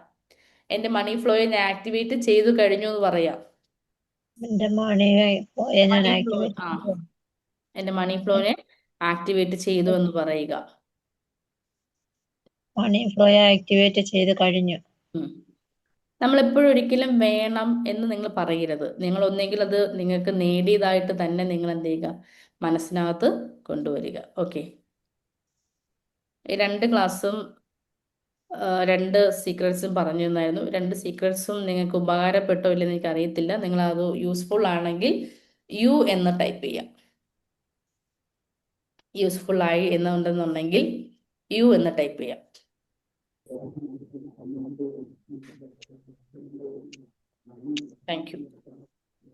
എൻ്റെ മണി ഫ്ലോയെ ഞാൻ ആക്ടിവേറ്റ് ചെയ്തു കഴിഞ്ഞു എന്ന് പറയാം. എന്റെ മണി പോയ ഞാൻ മണി ഫ്ലോ, ആക്ടിവേറ്റ് ആ, എൻ്റെ മണി ഫ്ലോയെ ആക്ടിവേറ്റ് ചെയ്തു എന്ന് പറയുക. മണി ഫ്ലോ ആക്ടിവേറ്റ് ചെയ്ത് കഴിഞ്ഞു. ഉം. നമ്മൾ എപ്പോഴും ഒരിക്കലും വേണം എന്ന് നിങ്ങൾ പറയരുത്. നിങ്ങൾ ഒന്നെങ്കിൽ അത് നിങ്ങൾക്ക് നേടിയതായിട്ട് തന്നെ നിങ്ങൾ എന്ത് ചെയ്യുക, മനസ്സിനകത്ത് കൊണ്ടുവരിക. ഓക്കെ. ഈ 2 ക്ലാസ്സും 2 സീക്രട്സും പറഞ്ഞു തന്നായിരുന്നു. 2 സീക്രട്സും നിങ്ങൾക്ക് ഉപകാരപ്പെട്ടോ ഇല്ലെന്ന് എനിക്ക് അറിയത്തില്ല. നിങ്ങൾ അത് യൂസ്ഫുൾ ആണെങ്കിൽ യു എന്ന് ടൈപ്പ് ചെയ്യാം. യൂസ്ഫുൾ ആയി എന്നുണ്ടെന്നുണ്ടെങ്കിൽ യു എന്ന് ടൈപ്പ് ചെയ്യാം. Thank you.